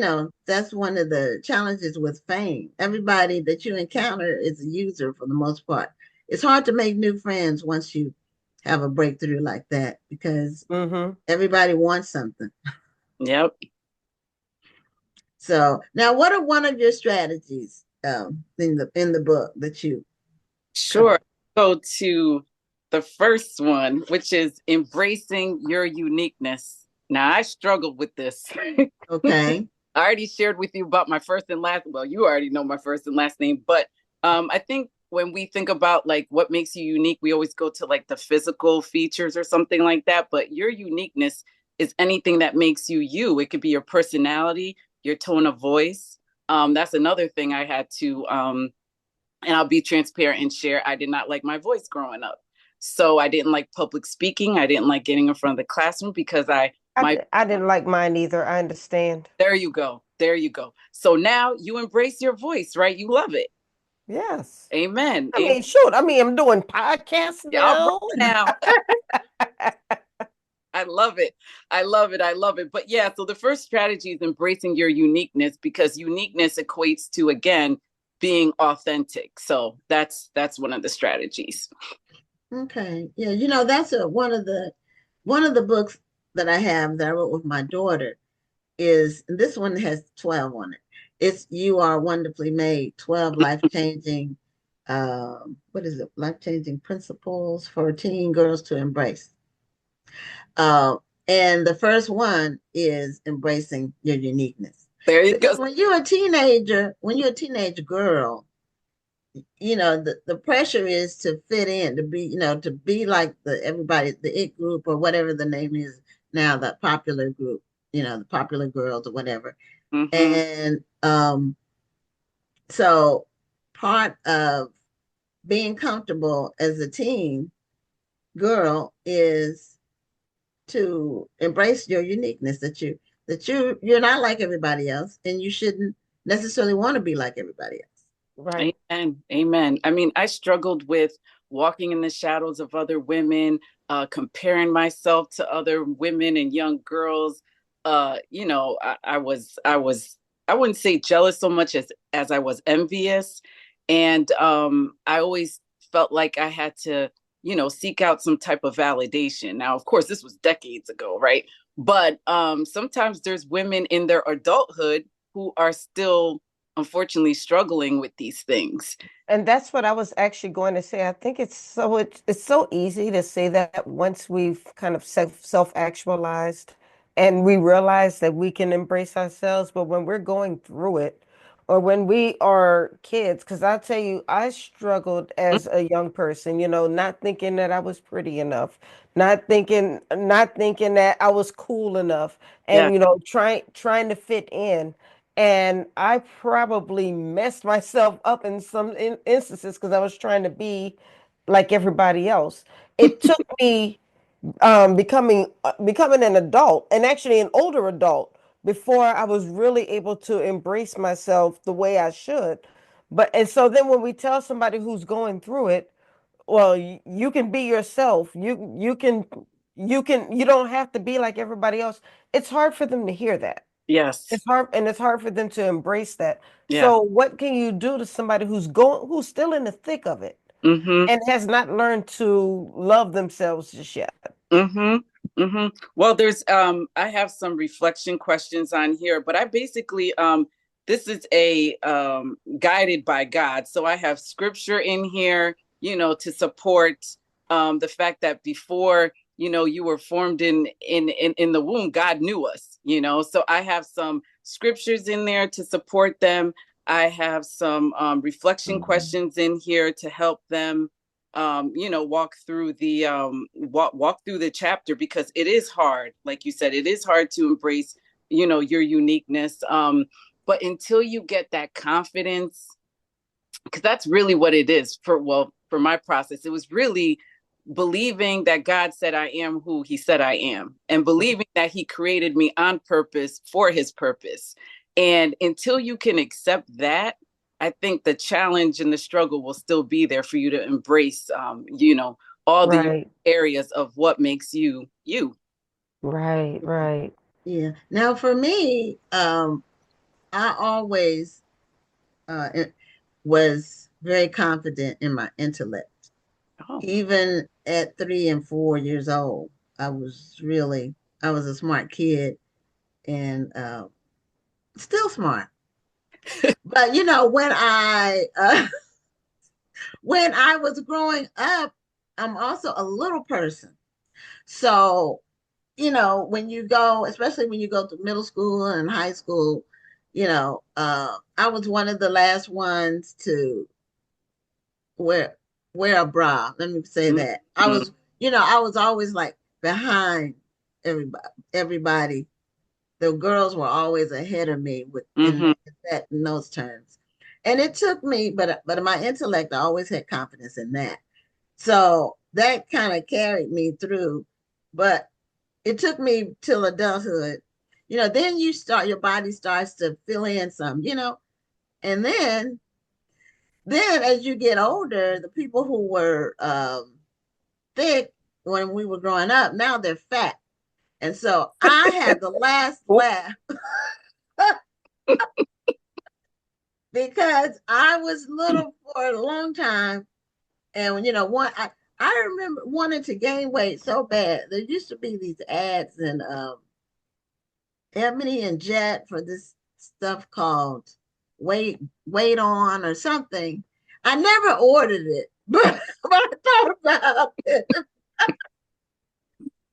That's one of the challenges with fame. Everybody that you encounter is a user for the most part. It's hard to make new friends once you have a breakthrough like that, because everybody wants something. Yep. So now, what are one of your strategies in the book that you? Sure. Go to the first one, which is embracing your uniqueness. Now, I struggled with this. Okay. I already shared with you about my first and last. Well, you already know my first and last name, but I think when we think about like what makes you unique, we always go to like the physical features or something like that. But your uniqueness is anything that makes you you. It could be your personality, your tone of voice. That's another thing I had to, and I'll be transparent and share. I did not like my voice growing up. So I didn't like public speaking. I didn't like getting in front of the classroom because I didn't like mine either. I understand. There you go. So now you embrace your voice, right? You love it. Yes. Amen. I mean, shoot. I mean, I'm doing podcasts now. I love it. But yeah, so the first strategy is embracing your uniqueness, because uniqueness equates to, again, being authentic. So that's one of the strategies. Okay. Yeah, that's one of the books that I have that I wrote with my daughter. This one has 12 on it. It's You Are Wonderfully Made, 12 life-changing life-changing principles for teen girls to embrace. And the first one is embracing your uniqueness. There you go. When you're a teenager girl, the pressure is to fit in, to be like everybody, the it group or whatever the name is now, the popular group, the popular girls or whatever. And so part of being comfortable as a teen girl is to embrace your uniqueness, that you're not like everybody else, and you shouldn't necessarily want to be like everybody else. Right. Amen. I mean, I struggled with walking in the shadows of other women, comparing myself to other women and young girls. I wouldn't say jealous so much as I was envious. And I always felt like I had to, seek out some type of validation. Now, of course, this was decades ago, right? But sometimes there's women in their adulthood who are still, unfortunately, struggling with these things. And that's what I was actually going to say. I think it's so easy to say that once we've kind of self-actualized and we realize that we can embrace ourselves. But when we're going through it, or when we are kids, because I'll tell you, I struggled as a young person, not thinking that I was pretty enough, not thinking that I was cool enough, Yeah. and trying to fit in. And I probably messed myself up in some instances because I was trying to be like everybody else. It took me becoming an adult, and actually an older adult, before I was really able to embrace myself the way I should. And so then when we tell somebody who's going through it, well, you can be yourself. You don't have to be like everybody else. It's hard for them to hear that. Yes. It's hard for them to embrace that. Yeah. So what can you do to somebody who's still in the thick of it Mm-hmm. and has not learned to love themselves just yet? Mm-hmm. Mm-hmm. Well, there's I have some reflection questions on here, but I basically this is a guided by God. So I have scripture in here, to support the fact that before, you were formed in the womb, God knew us, So I have some scriptures in there to support them. I have some reflection questions in here to help them walk through the walk through the chapter, because it is hard. Like you said, it is hard to embrace, your uniqueness. But until you get that confidence, because that's really what it is for my process. It was really believing that God said I am who he said I am, and believing that he created me on purpose for his purpose. And until you can accept that, I think the challenge and the struggle will still be there for you to embrace, all the Right, areas of what makes you you. right, right. Yeah. Now for me, I always was very confident in my intellect. Oh. Even at 3 and 4 years old, I was a smart kid and still smart. But when I was growing up, I'm also a little person. So, when you go, especially when you go to middle school and high school, I was one of the last ones to wear wear a bra. Let me say that. Mm-hmm. I was always like behind everybody. The girls were always ahead of me Mm-hmm. in those terms. And it took me, but my intellect, I always had confidence in that. So that kind of carried me through. But it took me till adulthood. Then your body starts to fill in some, and then as you get older, the people who were thick when we were growing up, now they're fat. And so I had the last laugh because I was little for a long time. And I remember wanting to gain weight so bad. There used to be these ads in Ebony and Jet for this stuff called Wait On or something. I never ordered it, but I thought about it.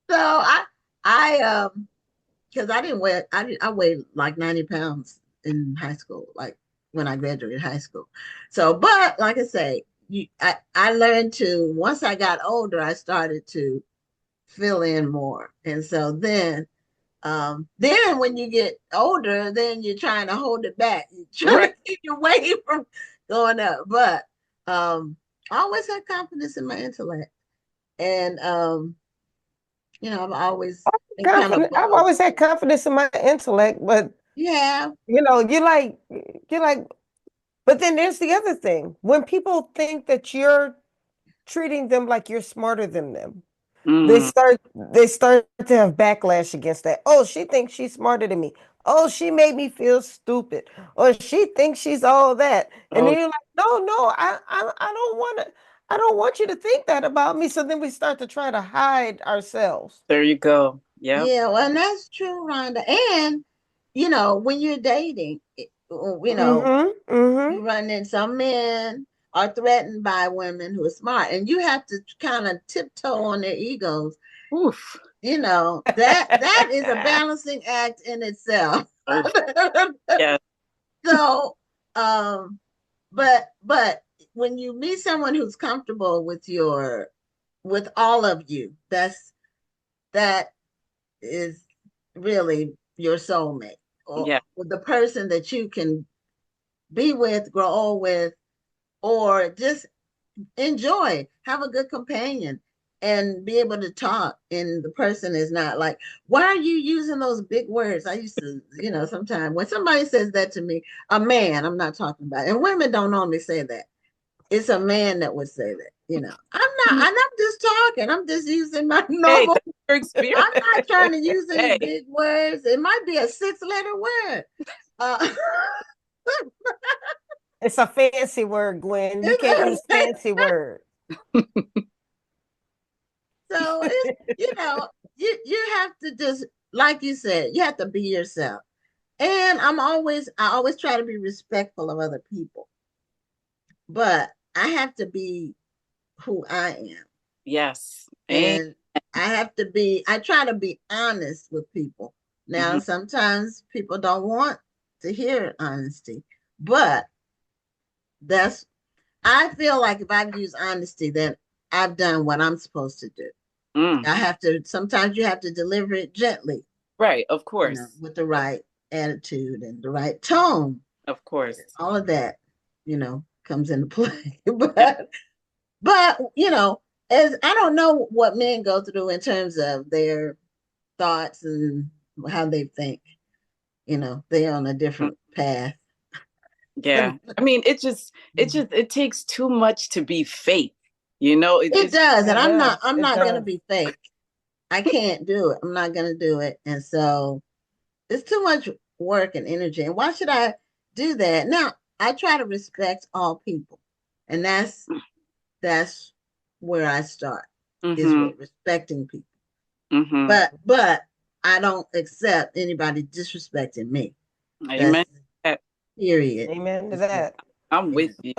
So I because I didn't weigh I weighed like 90 pounds in high school, like when I graduated high school. So, but like I say, I learned to, once I got older, I started to fill in more. And so then when you get older, then you're trying to hold it back. You're trying Right. to keep your weight from going up. But I always had confidence in my intellect. And I've always been kind of Confident. I've bold. always had confidence in my intellect, but Yeah. you're like, but then there's the other thing. When people think that you're treating them like you're smarter than them, they Mm. start they start to have backlash against that. Oh, she thinks she's smarter than me. Oh, she made me feel stupid. Or she thinks she's all that. And Oh, then you're like, no, I don't want you to think that about me. So then we start to try to hide ourselves. there you go. Yep. Yeah. Well, and that's true, Rhonda. And, when you're dating, Mm-hmm. Mm-hmm. you run in, some men are threatened by women who are smart, and you have to kind of tiptoe on their egos. Oof. that is a balancing act in itself. Yeah. So, but when you meet someone who's comfortable with all of you, that is really your soulmate, or Yeah. with the person that you can be with, grow old with, or just enjoy, have a good companion, and be able to talk. And the person is not like, why are you using those big words? I used to, sometimes when somebody says that to me, a man, I'm not talking about, and women don't normally say that. It's a man that would say that, I'm just talking. I'm just using my Hey, normal. that's your experience. I'm not trying to use any Hey. big words. It might be a 6-letter word. It's a fancy word, Gwen. You can't use fancy words. So it's, you have to just, like you said, you have to be yourself. And I always try to be respectful of other people, but I have to be who I am. Yes. And I try to be honest with people. Now, sometimes people don't want to hear honesty, but I feel like if I use honesty, then I've done what I'm supposed to do. Sometimes you have to deliver it gently. Right, of course. With the right attitude and the right tone. Of course. All of that, comes into play. but as I don't know what men go through in terms of their thoughts and how they think. They're on a different path. Yeah. I mean, it takes too much to be fake. It does, and I'm not does. gonna be fake. I can't do it. I'm not gonna do it. And so it's too much work and energy. And why should I do that? Now, I try to respect all people. And that's where I start, is with respecting people. But I don't accept anybody disrespecting me. Amen. Period. Amen to that. I'm with you.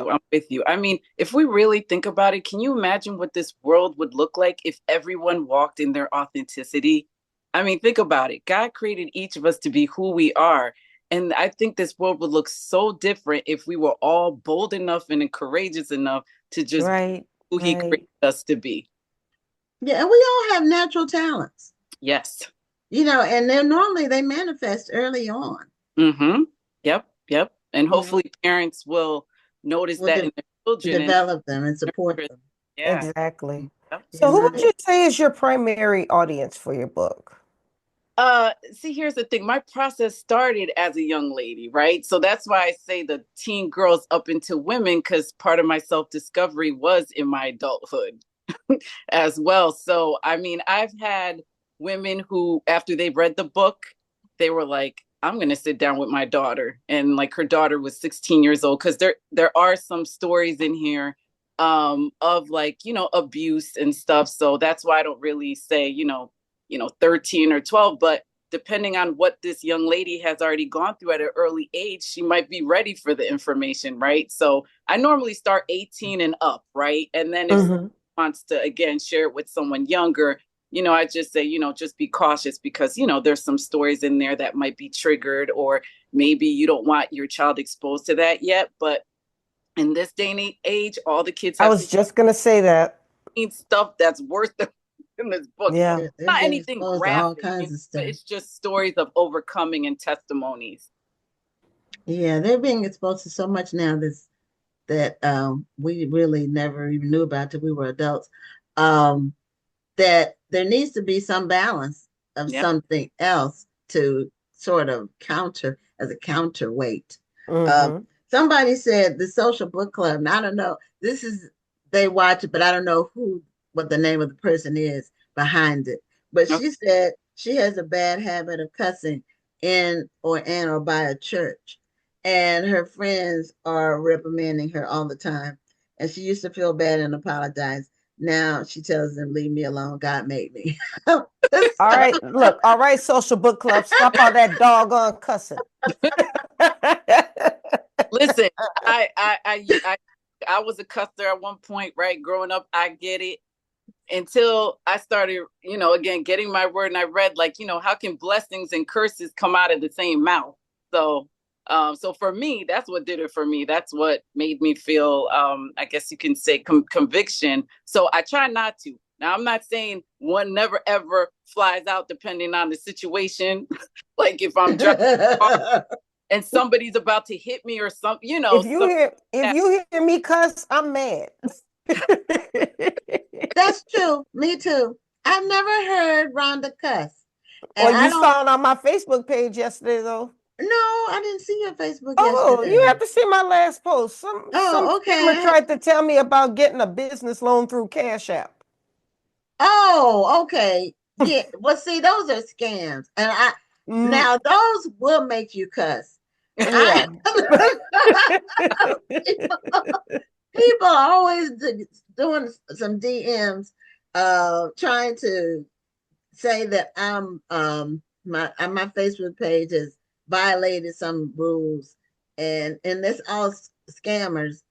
I mean, if we really think about it, can you imagine what this world would look like if everyone walked in their authenticity? I mean, think about it. God created each of us to be who we are. And I think this world would look so different if we were all bold enough and courageous enough to just be who he created us to be. Yeah, and we all have natural talents. Yes. And then normally they manifest early on. Yep. And hopefully parents will notice that in their children. Develop them and support them. Yeah. Exactly. Yep. So who would you say is your primary audience for your book? See, here's the thing. My process started as a young lady, right? So that's why I say the teen girls up into women, because part of my self-discovery was in my adulthood as well. So, I mean, I've had women who, after they read the book, they were like, I'm going to sit down with my daughter. And like her daughter was 16 years old, because there are some stories in here of like, abuse and stuff. So that's why I don't really say, 13 or 12, but depending on what this young lady has already gone through at an early age, she might be ready for the information, right? So I normally start 18 and up, right? And then if someone wants to, again, share it with someone younger, I just say, just be cautious, because, there's some stories in there that might be triggered, or maybe you don't want your child exposed to that yet. But in this day and age, all the kids I was just going to say that. Need stuff that's worth it in this book. Yeah. So not anything graphic, all kinds of stuff. But it's just stories of overcoming and testimonies. Yeah, they're being exposed to so much now that we really never even knew about till we were adults. That there needs to be some balance of something else to sort of counter as a counterweight. Somebody said the social book club, and I don't know, they watch it, but I don't know what the name of the person is behind it. But she said she has a bad habit of cussing in or by a church. And her friends are reprimanding her all the time. And she used to feel bad and apologize. Now she tells them, leave me alone. God made me. All right. Look, all right, social book club. Stop all that doggone cussing. Listen, I was a cusser at one point, right? Growing up, I get it. until I started, again, getting my word. And I read, like, how can blessings and curses come out of the same mouth? So, so for me, that's what did it for me. That's what made me feel, I guess you can say, conviction. So I try not to. Now, I'm not saying one never ever flies out depending on the situation. Like if I'm driving and somebody's about to hit me or something, If you hear me cuss, I'm mad. That's true. Me too. I've never heard Rhonda cuss. And you saw it on my Facebook page yesterday, though. No, I didn't see your Facebook yesterday. You have to see my last post. Some scammer tried to tell me about getting a business loan through Cash App. Oh, okay. Yeah. Well, see, those are scams, and now those will make you cuss. Yeah. People are always doing some DMs, trying to say that my Facebook page has violated some rules, and it's all scammers.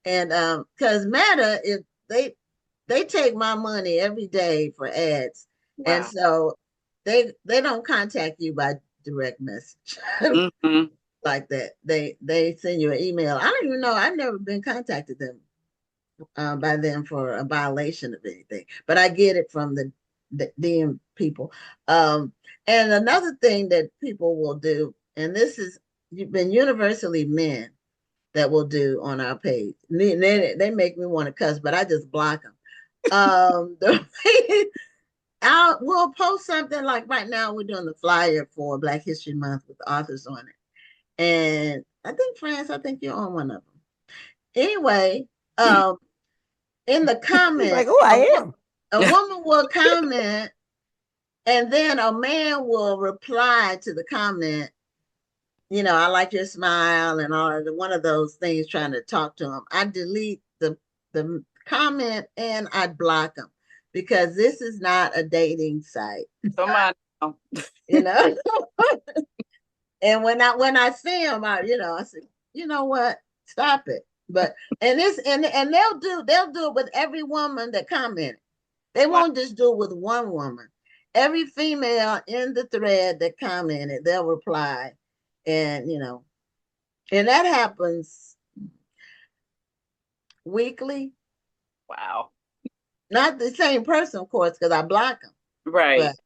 And because Meta, if they take my money every day for ads, and so they don't contact you by direct message. Like that. They send you an email. I don't even know. I've never been contacted them by them for a violation of anything, but I get it from the DM people. And another thing that people will do, and this has been universally men that will do on our page. They make me want to cuss, but I just block them. We'll post something like right now. We're doing the flyer for Black History Month with authors on it. And I think, France, I think you're on one of them. Anyway, in the comments, like, oh, I am. A woman will comment, and then a man will reply to the comment. I like your smile and all of one of those things, trying to talk to him. I delete the comment and I block them because this is not a dating site. Come on. And when I see them, I say, you know what, stop it. But and they'll do it with every woman that commented. They won't just do it with one woman. Every female in the thread that commented, they'll reply, and and that happens weekly. Wow. Not the same person, of course, because I block them. Right. But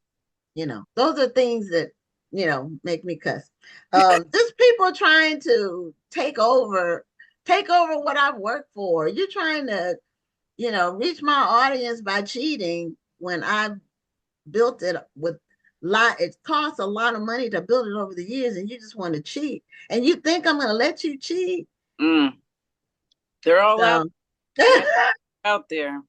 those are things that make me cuss. Just people trying to take over what I've worked for. You're trying to, reach my audience by cheating when I've built it with it costs a lot of money to build it over the years, and you just want to cheat. And you think I'm gonna let you cheat? They're all out there.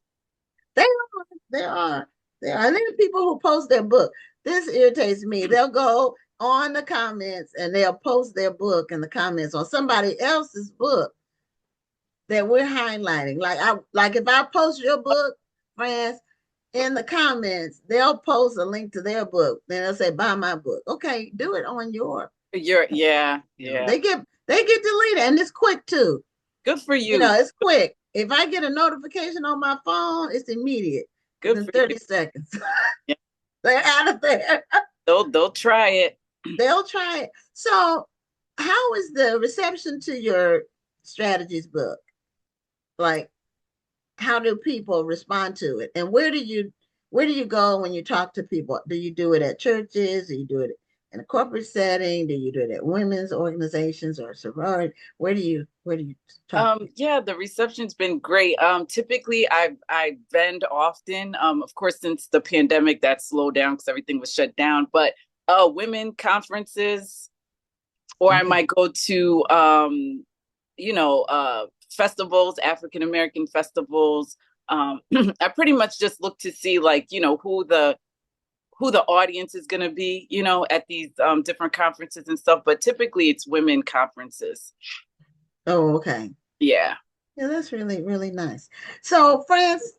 They are. And then people who post their book. This irritates me. They'll go on the comments and they'll post their book in the comments on somebody else's book that we're highlighting. Like if I post your book, France, in the comments, they'll post a link to their book. Then they'll say, buy my book. Okay, do it on yeah. They get deleted, and it's quick too. Good for you. It's quick. If I get a notification on my phone, it's immediate. Within 30 seconds. Yeah. They're out of there. They'll try it. They'll try it. So how is the reception to your Strategist book? Like, how do people respond to it? And where do you go when you talk to people? Do you do it at churches? Do you do it in a corporate setting? Do you do it at women's organizations or sorority? Where do you talk? Yeah, the reception's been great. Typically I vend often. Of course, since the pandemic that slowed down because everything was shut down. But women conferences, or I might go to festivals, African American festivals. I pretty much just look to see who the audience is going to be, at these different conferences and stuff. But typically it's women conferences. Oh, okay. Yeah. Yeah, that's really, really nice. So, France,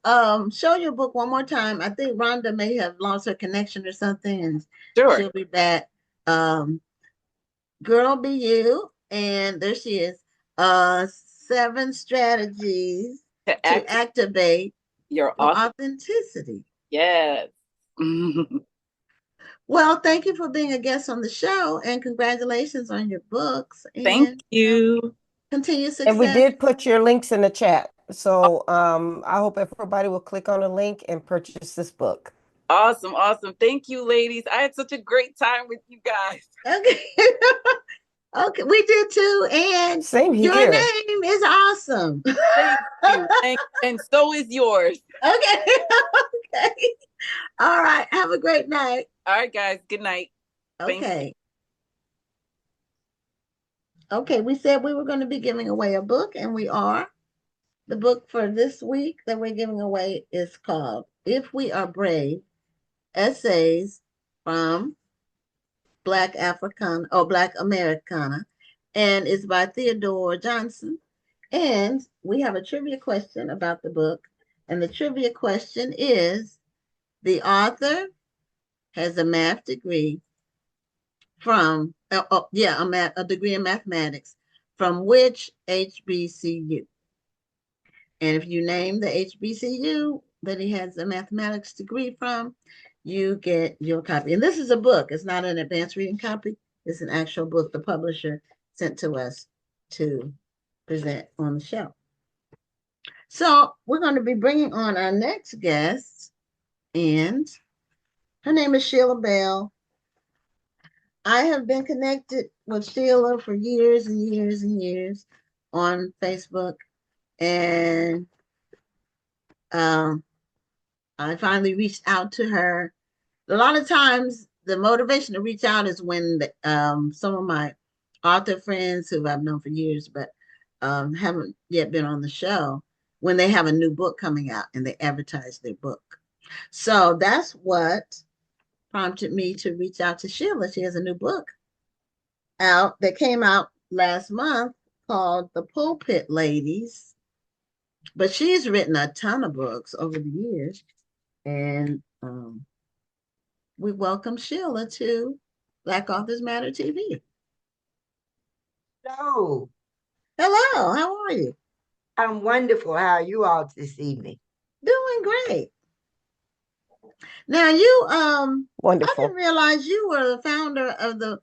show your book one more time. I think Rhonda may have lost her connection or something, and sure, she'll be back. Girl Be You, and there she is. 7 strategies to activate Your authenticity. Yes. Well, thank you for being a guest on the show, and congratulations on your books. Thank you. Continue success. And we did put your links in the chat. So I hope everybody will click on the link and purchase this book. Awesome. Awesome. Thank you, ladies. I had such a great time with you guys. Okay. Okay, we did too. And same here. Your name is awesome. Thank you. And so is yours. Okay. Okay. All right. Have a great night. All right, guys. Good night. Okay. Okay, we said we were going to be giving away a book, and we are. The book for this week that we're giving away is called If We Are Brave, Essays from Black Africana or Black Americana, and it's by Theodore Johnson. And we have a trivia question about the book. And the trivia question is, the author has a math degree from, a degree in mathematics from which HBCU? And if you name the HBCU that he has a mathematics degree from, you get your copy. And this is a book. It's not an advanced reading copy. It's an actual book the publisher sent to us to present on the show. So we're going to be bringing on our next guest, and her name is Shelia Bell. I have been connected with Shelia for years and years and years on Facebook, and I finally reached out to her. A lot of times the motivation to reach out is when some of my author friends who I've known for years but haven't yet been on the show, when they have a new book coming out and they advertise their book. So that's what prompted me to reach out to Shelia. She has a new book out that came out last month called The Pulpit Ladies. But she's written a ton of books over the years. And we welcome Shelia to Black Authors Matter TV. Hello. Hello, how are you? I'm wonderful. How are you all this evening? Doing great. Now you Wonderful. I didn't realize you were the founder of the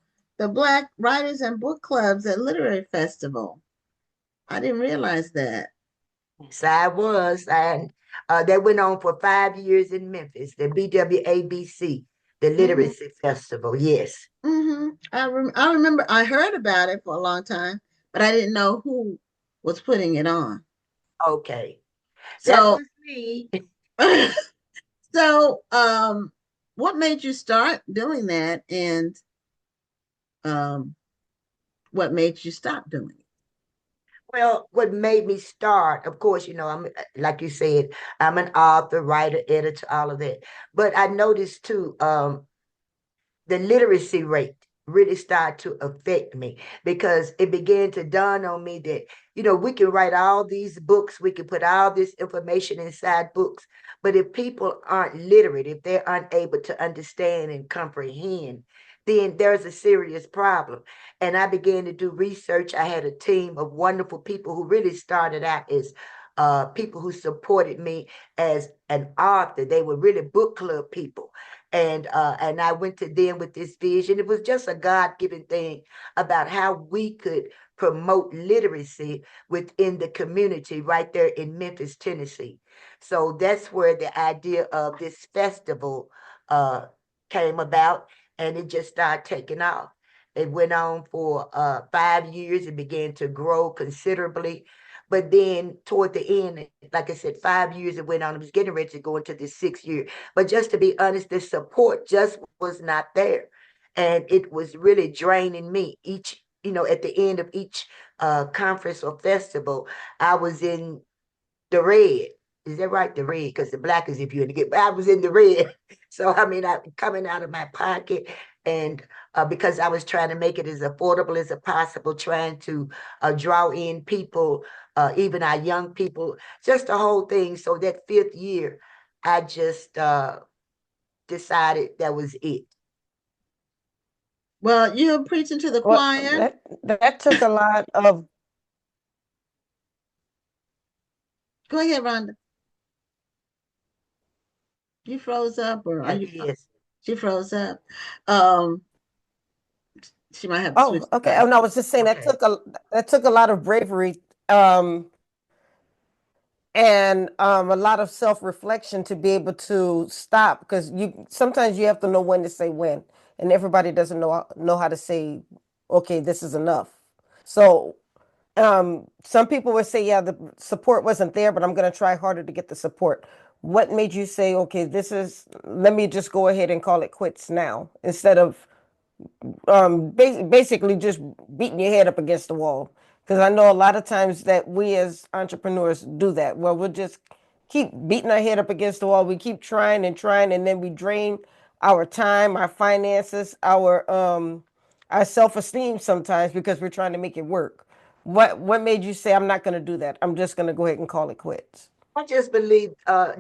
Black Writers and Book Clubs at Literary Festival. I didn't realize that. Yes, I was. And they went on for 5 years in Memphis, the BWABC, the Literacy Festival. Yes. I remember I heard about it for a long time, but I didn't know who was putting it on. Okay. So that was me. So what made you start doing that, and what made you stop doing it? Well, what made me start, of course, I'm, like you said, I'm an author, writer, editor, all of that. But I noticed too, the literacy rate really started to affect me, because it began to dawn on me that, we can write all these books, we can put all this information inside books, but if people aren't literate, if they're unable to understand and comprehend, then there's a serious problem. And I began to do research. I had a team of wonderful people who really started out as people who supported me as an author. They were really book club people. And I went to them with this vision. It was just a God-given thing about how we could promote literacy within the community right there in Memphis, Tennessee. So that's where the idea of this festival came about, and it just started taking off. It went on for 5 years. It began to grow considerably. But then toward the end, like I said, 5 years it went on. I was getting ready to go into the 6th year. But just to be honest, the support just was not there. And it was really draining me. At the end of each conference or festival, I was in the red. Is that right? The red, because the black is if you're in the get. But I was in the red. So, I coming out of my pocket. And because I was trying to make it as affordable as possible, trying to draw in people, even our young people, just the whole thing. So that 5th year, I just decided that was it. Well, you're preaching to the choir. That took a lot of. Go ahead, Rhonda. You froze up, or are you? Yes. She froze up. Um, she might have to switch Oh, okay. device. Oh, no, I was just saying Okay. that took a lot of bravery, um, and a lot of self-reflection to be able to stop, because you sometimes you have to know when to say when, and everybody doesn't know how to say, okay, this is enough. So some people would say, yeah, the support wasn't there, but I'm going to try harder to get the support. What made you say, okay, let me just go ahead and call it quits now, instead of basically just beating your head up against the wall? Because I know a lot of times that we as entrepreneurs do that. Well, we'll just keep beating our head up against the wall. We keep trying, and then we drain our time, our finances, our self-esteem sometimes, because we're trying to make it work. What made you say, I'm not going to do that? I'm just going to go ahead and call it quits. I just believe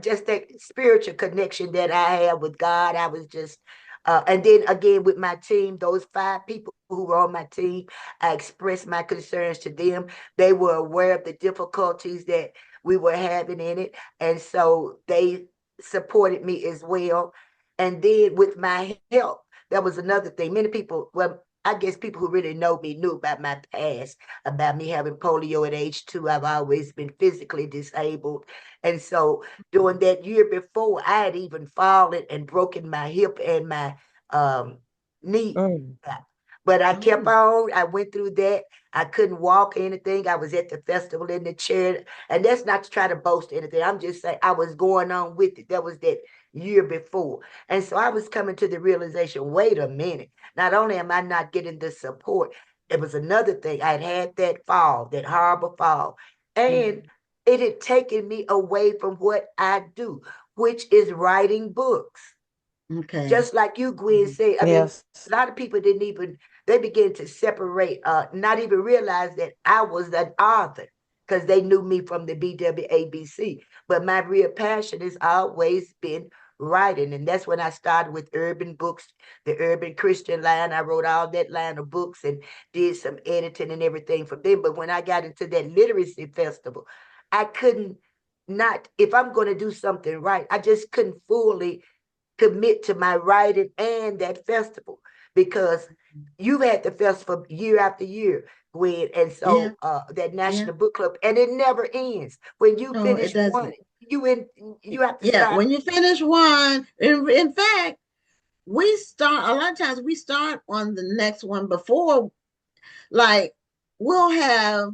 just that spiritual connection that I have with God. I was just and then again with my team, those 5 people who were on my team, I expressed my concerns to them. They were aware of the difficulties that we were having in it. And so they supported me as well. And then with my help, that was another thing. Many people, well, I guess people who really know me knew about my past, about me having polio at age 2. I've always been physically disabled. And so during that year before, I had even fallen and broken my hip and my um, knee. Mm. But I kept Oh, on. I went through that. I couldn't walk or anything. I was at the festival in the chair. And that's not to try to boast anything. I'm just saying I was going on with it. That was that year before. And so I was coming to the realization, wait a minute. Not only am I not getting the support, it was another thing. I had had that fall, that horrible fall. And mhm. it had taken me away from what I do, which is writing books. Okay. Just like you, Gwen, Mhm. said, I mean, Yes. a lot of people didn't even, they began to separate, not even realize that I was an author because they knew me from the BWABC. But my real passion has always been writing. And that's when I started with urban books, the urban Christian line. I wrote all that line of books and did some editing and everything for them. But when I got into that literacy festival, I couldn't not, if I'm going to do something right, I just couldn't fully commit to my writing and that festival because you've had the festival year after year, Gwen, and Yeah, so that yeah. National Book Club, and it never ends. When you No, it finish one, doesn't. you have to Yeah, start. when you finish one, in fact, we start a lot of times we start on the next one before, like we'll have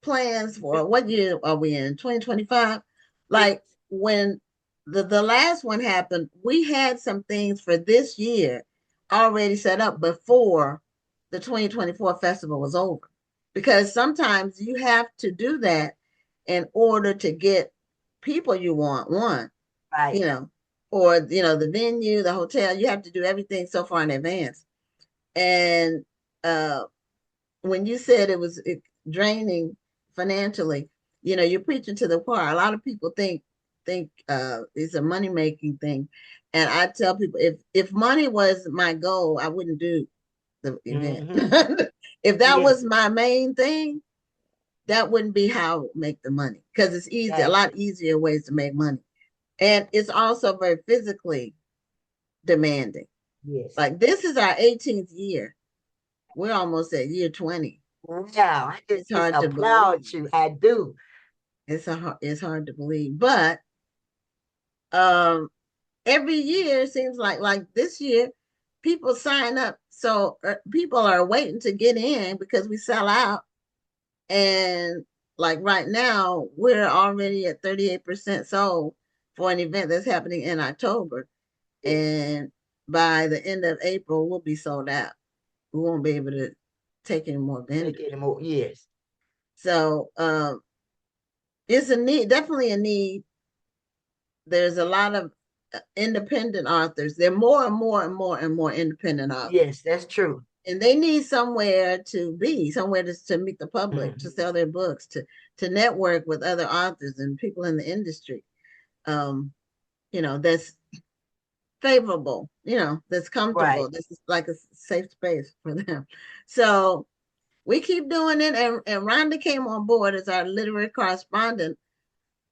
plans for what year are we in? 2025? Yes, Like when the last one happened, we had some things for this year already set up before the 2024 festival was over. Because sometimes you have to do that in order to get people you want, one, you right. know, or the venue, the hotel, you have to do everything so far in advance. And uh when you said it was draining financially, you're preaching to the choir. A lot of people think it's a money making thing, and I tell people if money was my goal, I wouldn't do the event. Mm-hmm. If that Yes, was my main thing, that wouldn't be how I would make the money, because it's easy, a lot exactly. easier ways to make money, and it's also very physically demanding. Yes. Like this is our 18th year. We're almost at year 20. Now I It's just hard to applaud believe. you. I do. It's hard to believe, but um, every year it seems like this year, people sign up, so people are waiting to get in because we sell out, and like right now we're already at 38% sold for an event that's happening in October, Yes. and by the end of April we'll be sold out. We won't be able to take any more Take vendors. it more. Yes. So it's a need, definitely a need. There's a lot of independent authors. There are more and more and more and more independent authors. Yes, that's true. And they need somewhere to be, somewhere to meet the public, to Mm-hmm. sell their books, to network with other authors and people in the industry. Um, that's favorable, that's Right. comfortable. This is like a safe space for them. So we keep doing it. And Rhonda came on board as our literary correspondent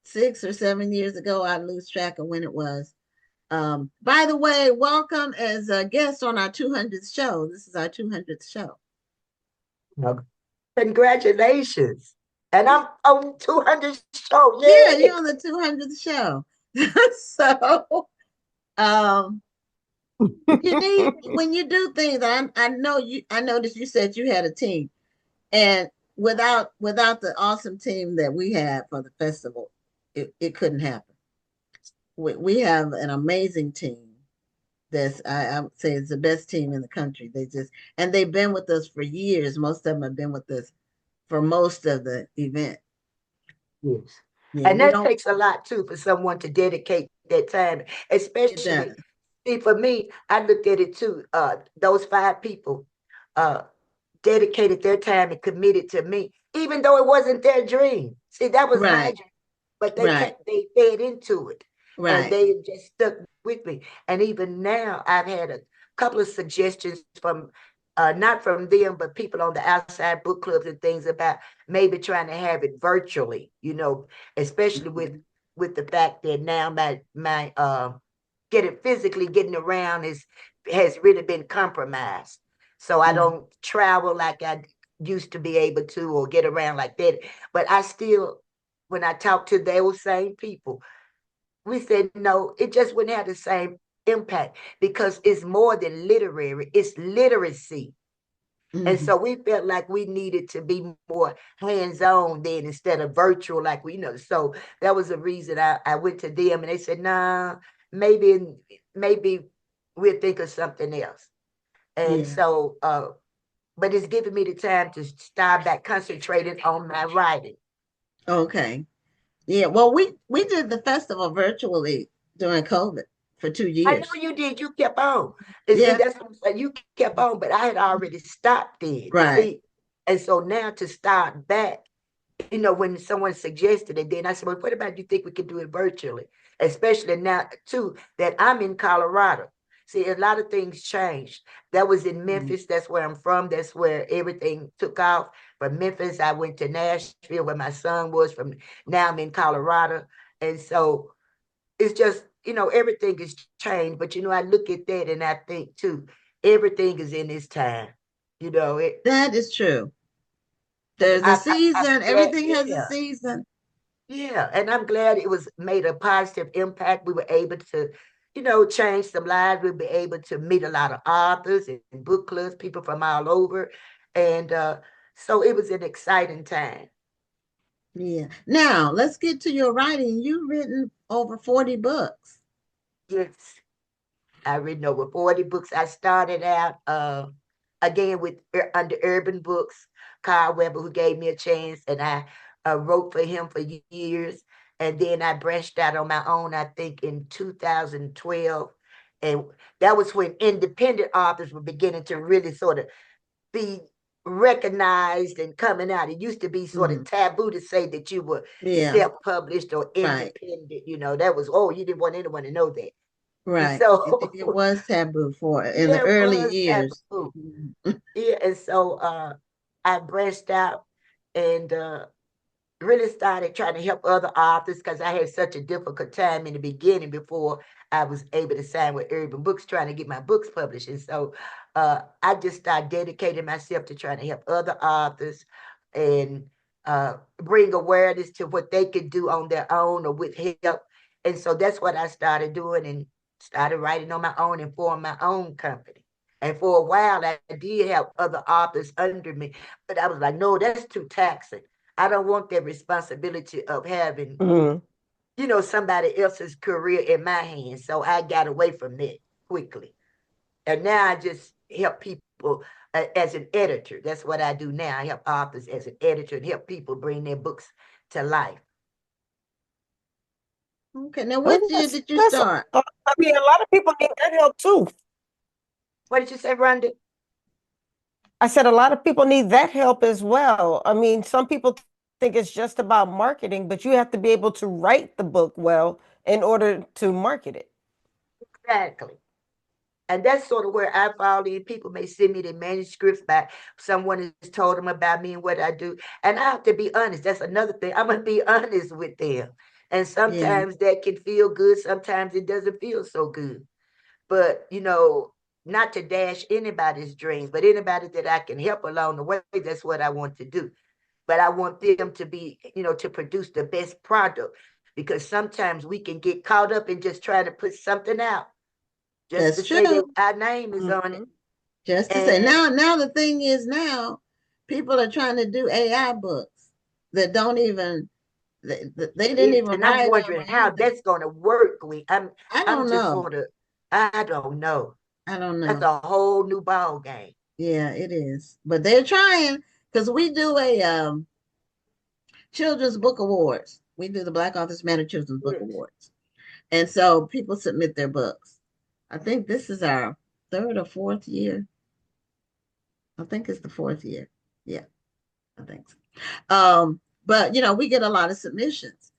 6 or 7 years ago. I lose track of when it was. By the way, welcome as a guest on our 200th show. This is our 200th show. Well, congratulations. And I'm on 200 show. Yeah, Yeah. you're on the 200th show. So, you need, when you do things, I know you, I noticed you said you had a team, and without the awesome team that we had for the festival, it couldn't happen. We have an amazing team. That's, I would say, it's the best team in the country. And they've been with us for years. Most of them have been with us for most of the event. Yes. Yeah, And you that don't. takes a lot too for someone to dedicate that time, It does. especially see for me, I looked at it too. Those 5 people uh dedicated their time and committed to me, even though it wasn't their dream. See, that was my Right, dream, but right, they fed into it and right. they just stuck with me. And even now, I've had a couple of suggestions from not from them, but people on the outside book clubs and things about maybe trying to have it virtually, especially with Mhm. the fact that now my getting around has really been compromised. So I Mm. don't travel like I used to be able to or get around like that. But I still, when I talk to those same people, we said no, it just wouldn't have the same impact because it's more than literary, it's literacy. And Mhm. so we felt like we needed to be more hands-on then instead of virtual, like So that was the reason I went to them and they said, nah, maybe, maybe we'll think of something else. And Yeah. so but it's giving me the time to start back concentrating on my writing. Okay. Yeah. Well, we did the festival virtually during COVID for two I know years. you did. You kept on. And see, Yeah. that's what I'm saying. You kept on, but I had already stopped then. Right. See, and so now to start back, when someone suggested it, then I said, well, what about you think we could do it virtually? Especially now, too, that I'm in Colorado. See, a lot of things changed. That was in Mhm. Memphis. That's where I'm from. That's where everything took off. From Memphis, I went to Nashville, where my son was from. Now I'm in Colorado. And so it's just, everything has changed. But, I look at that and I think, too, everything is in its time. It, That is true. and There's a season. glad, Everything has a yeah. season. Yeah, and I'm glad it was made a positive impact. We were able to, change some lives. We'll be able to meet a lot of authors and book clubs, people from all over. And so it was an exciting time. Yeah. Now let's get to your writing. You've written over 40 books. Yes, I've written over 40 books. I started out again with under Urban Books, Carl Weber, who gave me a chance, and I wrote for him for years. And then I branched out on my own, I think, in 2012. And that was when independent authors were beginning to really sort of be recognized and coming out. It used to be sort of Mhm. taboo to say that you were Yeah. self-published or Right. independent. That was, oh, you didn't want anyone to know that. Right. It So was taboo for in the yeah, it early was years. taboo. Mhm. Yeah, and so I branched out and really started trying to help other authors because I had such a difficult time in the beginning before I was able to sign with Urban Books, trying to get my books published. And so I just started dedicating myself to trying to help other authors and bring awareness to what they could do on their own or with help. And so that's what I started doing and started writing on my own and formed my own company. And for a while, I did have other authors under me, but I was like, no, that's too taxing. I don't want that responsibility of having, Mhm. somebody else's career in my hands. So I got away from that quickly. And now I just help people as an editor. That's what I do now. I help authors as an editor and help people bring their books to life. Okay. Now, what Well, year did you that's start? I mean, a lot of people need that help too. What did you say, Rhonda? I said a lot of people need that help as well. I mean, some people think it's just about marketing, but you have to be able to write the book well in order to market it. Exactly. And that's sort of where I fall in. People may send me their manuscripts back. Someone has told them about me and what I do. And I have to be honest. That's another thing. I'm going to be honest with them. And sometimes that can feel good, sometimes it doesn't feel so good. But, not to dash anybody's dreams, but anybody that I can help along the way, that's what I want to do. But I want them to be, to produce the best product, because sometimes we can get caught up in just trying to put something out just That's to say that true. our name is on it. Just to say, now the thing is, now people are trying to do AI books that don't even they didn't even And I'm write them wondering or how anything. that's going to work. I I'm don't just know. want to. I don't know. I don't That's know. a whole new ball game. Yeah, it is. But they're trying, because we do a children's book awards. We do the Black Authors Matter Children's Book Yes. Awards. And so people submit their books. I think this is our third or fourth year. I think it's the fourth year. Yeah, I think so. But we get a lot of submissions.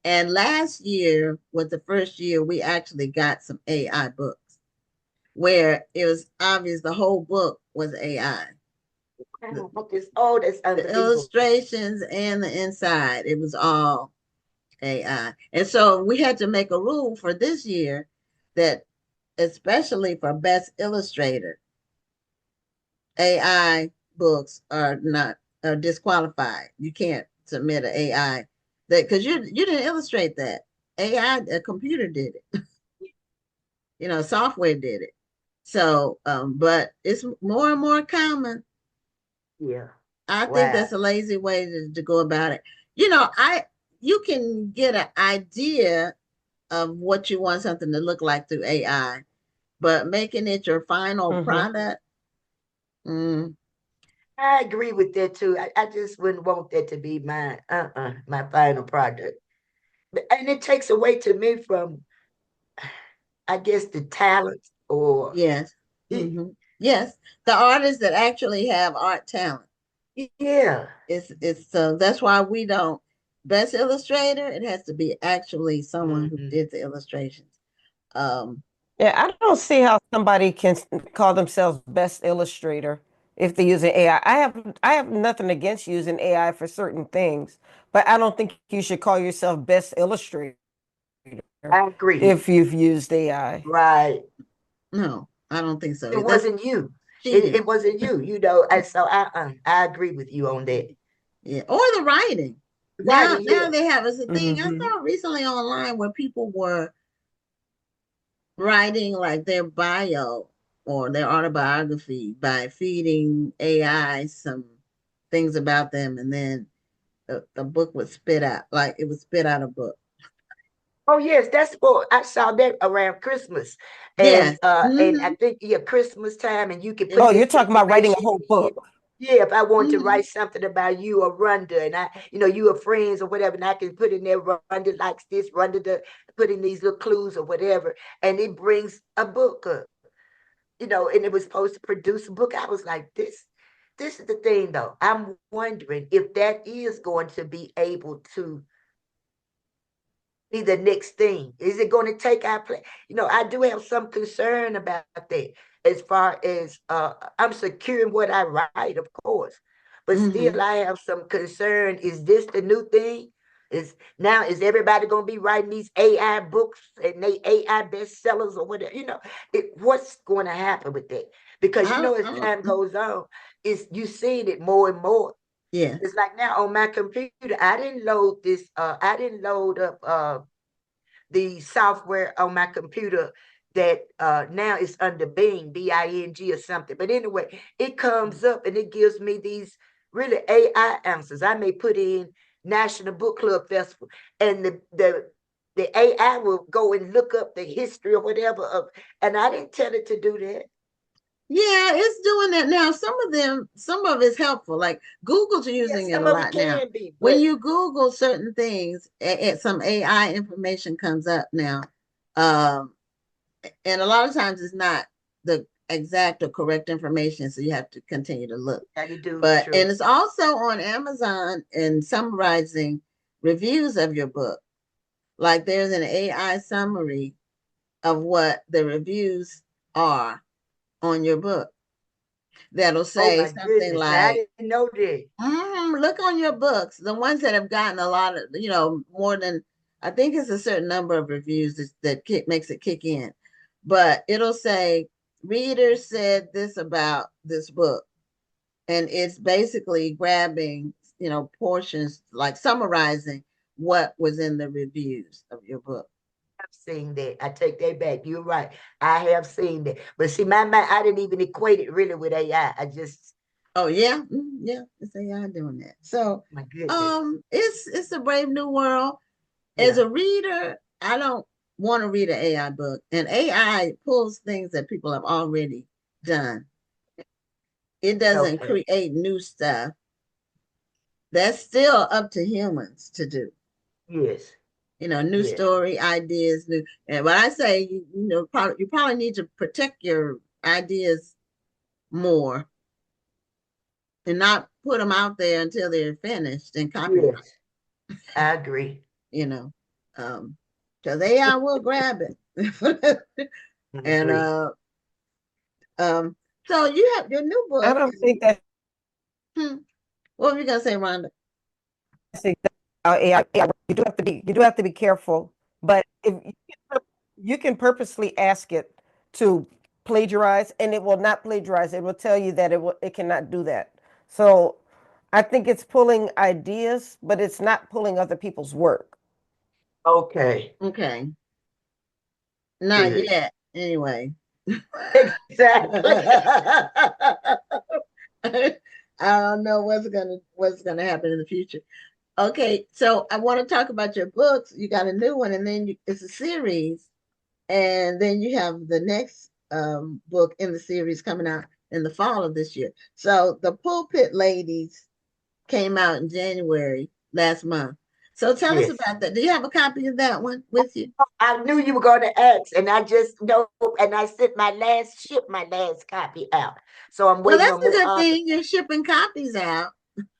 And last year was the first year we actually got some AI books where it was obvious the whole book was AI. That's The unbelievable. illustrations and the inside, it was all AI. And so we had to make a rule for this year that, especially for Best Illustrator, AI books are disqualified. You can't submit an AI that, because you didn't illustrate that. AI, a computer did it. Software did it. So, but it's more and more common. Yeah. I think Wow. that's a lazy way to go about it. You can get an idea of what you want something to look like through AI, but making it your final product. I agree with that too. I just wouldn't want that to be my final product. And it takes away to me from, I guess, the talent or Yes. Mm-hmm. Yes, the artists that actually have art talent. Yeah. It's so that's why we don't Best Illustrator. It has to be actually someone who did the illustrations. Yeah, I don't see how somebody can call themselves best illustrator if they're using AI. I have nothing against using AI for certain things, but I don't think you should call yourself best illustrator I agree. if you've used AI. Right. No, I don't think so. It That's wasn't you. cheating. It wasn't you, and so I agree with you on that. Yeah, or the writing. Now, Writing, now yeah. they have as a thing. I saw recently online where people were writing like their bio or their autobiography by feeding AI some things about them, and then the book would spit out, like it would spit out a book. Oh yes, that's what I saw that around Christmas, Yes. and I Mm-hmm. think Christmas time, and you can And Oh, put you're this talking about writing a information whole in. book. Yeah, if I want to mm-hmm. write something about you or Rhonda, and you are friends or whatever, and I can put in there Rhonda likes this, put in these little clues or whatever, and it brings a book up, and it was supposed to produce a book. I was like, this is the thing though. I'm wondering if that is going to be able to be the next thing. Is it going to take our place? I do have some concern about that as far as I'm securing what I write, of course. But Mm-hmm. still I have some concern. Is this the new thing? Is everybody gonna be writing these AI books and they AI bestsellers or whatever? What's going to happen with that? Because as time goes on, you seeing it more and more. Yeah. It's like now on my computer, I didn't load this. I didn't load up the software on my computer that now is under Bing or something. But anyway, it comes up and it gives me these really AI answers. I may put in National Book Club Festival, and the AI will go and look up the history or whatever and I didn't tell it to do that. Yeah, it's doing that now. Some of it's helpful. Like Google's using it a Some of it lot now. can be, When but you Google certain things, some AI information comes up now. Um, and a lot of times it's not the exact or correct information, so you have to continue to look. yeah, you do, But true. and it's also on Amazon and summarizing reviews of your book. Like there's an AI summary of what the reviews are on your book that'll Oh say my something goodness, now I like, didn't know that. look on your books, the ones that have gotten a lot of, more than I think it's a certain number of reviews that makes it kick in, but it'll say readers said this about this book, and it's basically grabbing, portions, like summarizing what was in the reviews of your book. I've seen that. I take that back. You're right. I have seen that. But see, my mind, I didn't even equate it really with AI. I just, Oh yeah, yeah, it's AI doing that. So, my goodness. it's a brave new world. As Yeah. a reader, I don't want to read an AI book, and AI pulls things that people have already done. It doesn't Okay. create new stuff. That's still up to humans to do. Yes. New Yes. story ideas, new. And what I say, you probably need to protect your ideas more and not put them out there until they're finished and copyright. Yes. I agree. You know, because AI will grab it. I And agree. so you have your new I book. don't think that Hmm, what were you gonna say, Rhonda? AI. You do have to be careful. But if you can purposely ask it to plagiarize, and it will not plagiarize. It will tell you that it cannot do that. So I think it's pulling ideas, but it's not pulling other people's work. Okay. Okay, not Good. yet. Anyway. Exactly. I don't know what's gonna happen in the future. Okay, so I want to talk about your books. You got a new one, and then it's a series, and then you have the next book in the series coming out in the fall of this year. So the Pulpit Ladies came out in January last month. So tell us Yes. about that. Do you have a copy of that one with you? I knew you were going to ask, and I just know, and I sent my last copy out. So I'm Well, waiting that's on a more good authors. thing. You're shipping copies out.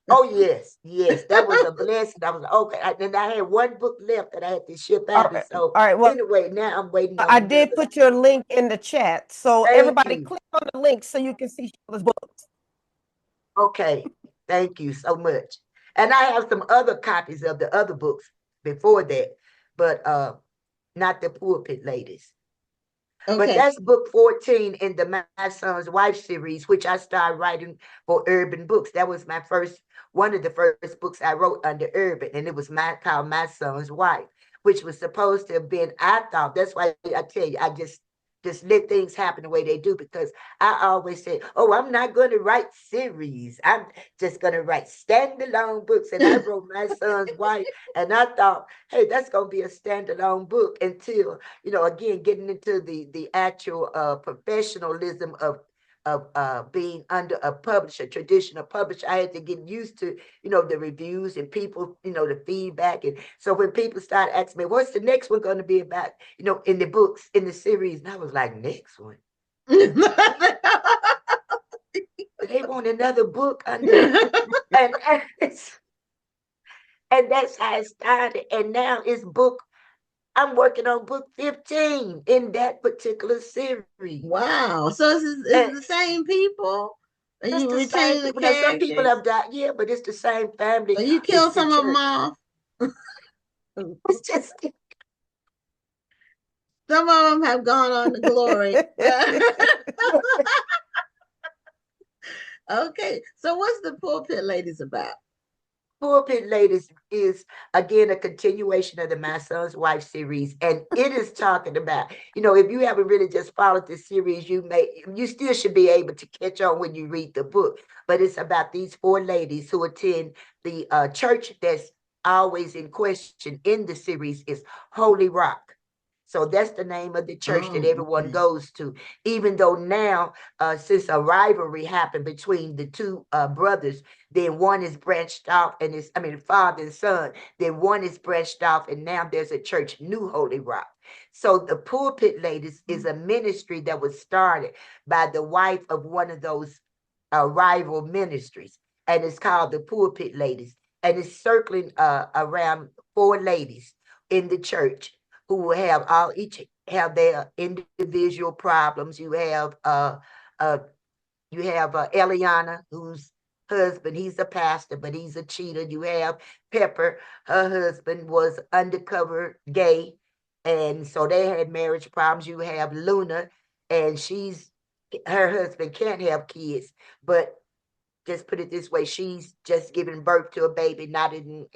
Oh, yes, yes. That was a blessing. I was like, okay. Then I had one book left that I had to ship All out. And right. so All right. Well, anyway, now I'm waiting on I did another. put your link in the chat. So Thank everybody you. click on the link so you can see Sheila's books. Okay. Thank you so much. And I have some other copies of the other books before that, but not the pulpit ladies. But Okay. that's book 14 in the My Son's Wife series, which I started writing for Urban Books. That was my first, one of the first books I wrote under Urban, and it was called My Son's Wife, which was supposed to have been, I thought, that's why I tell you, I just let things happen the way they do, because I always say, oh, I'm not going to write series. I'm just going to write standalone books. And I wrote My Son's Wife, and I thought, hey, that's going to be a standalone book until, again, getting into the actual professionalism of being under a publisher, traditional publisher. I had to get used to, the reviews and people, the feedback. And so when people started asking me, what's the next one going to be about, in the books, in the series, and I was like, next one. They want another book under, and, and that's how it started. And now it's book, I'm working on book 15 in that particular series. Wow. So it's And the same people? Are it's you the same retaining the people. Now, some people characters? have died, yeah, but it's the same family. Or you It's killed the some of them church. off? It's just, Some of them have gone on to glory. Okay. So what's the Pulpit Ladies about? Pulpit Ladies is again a continuation of the My Son's Wife series, and it is talking about, if you haven't really just followed the series, you still should be able to catch on when you read the book. But it's about these four ladies who attend the church that's always in question in the series is Holy Rock. So that's the name of the church that Oh, everyone okay. goes to. Even though now, since a rivalry happened between the two brothers, then one is branched off, and father and son. Then one is branched off, and now there's a church, New Holy Rock. So the Pulpit Ladies is a ministry that was started by the wife of one of those rival ministries, and it's called the Pulpit Ladies, and it's circling around four ladies in the church who have each have their individual problems. You have Eliana, whose husband, he's a pastor, but he's a cheater. You have Pepper, her husband was undercover gay, and so they had marriage problems. You have Luna, and her husband can't have kids, but just put it this way, she's just giving birth to a baby, not in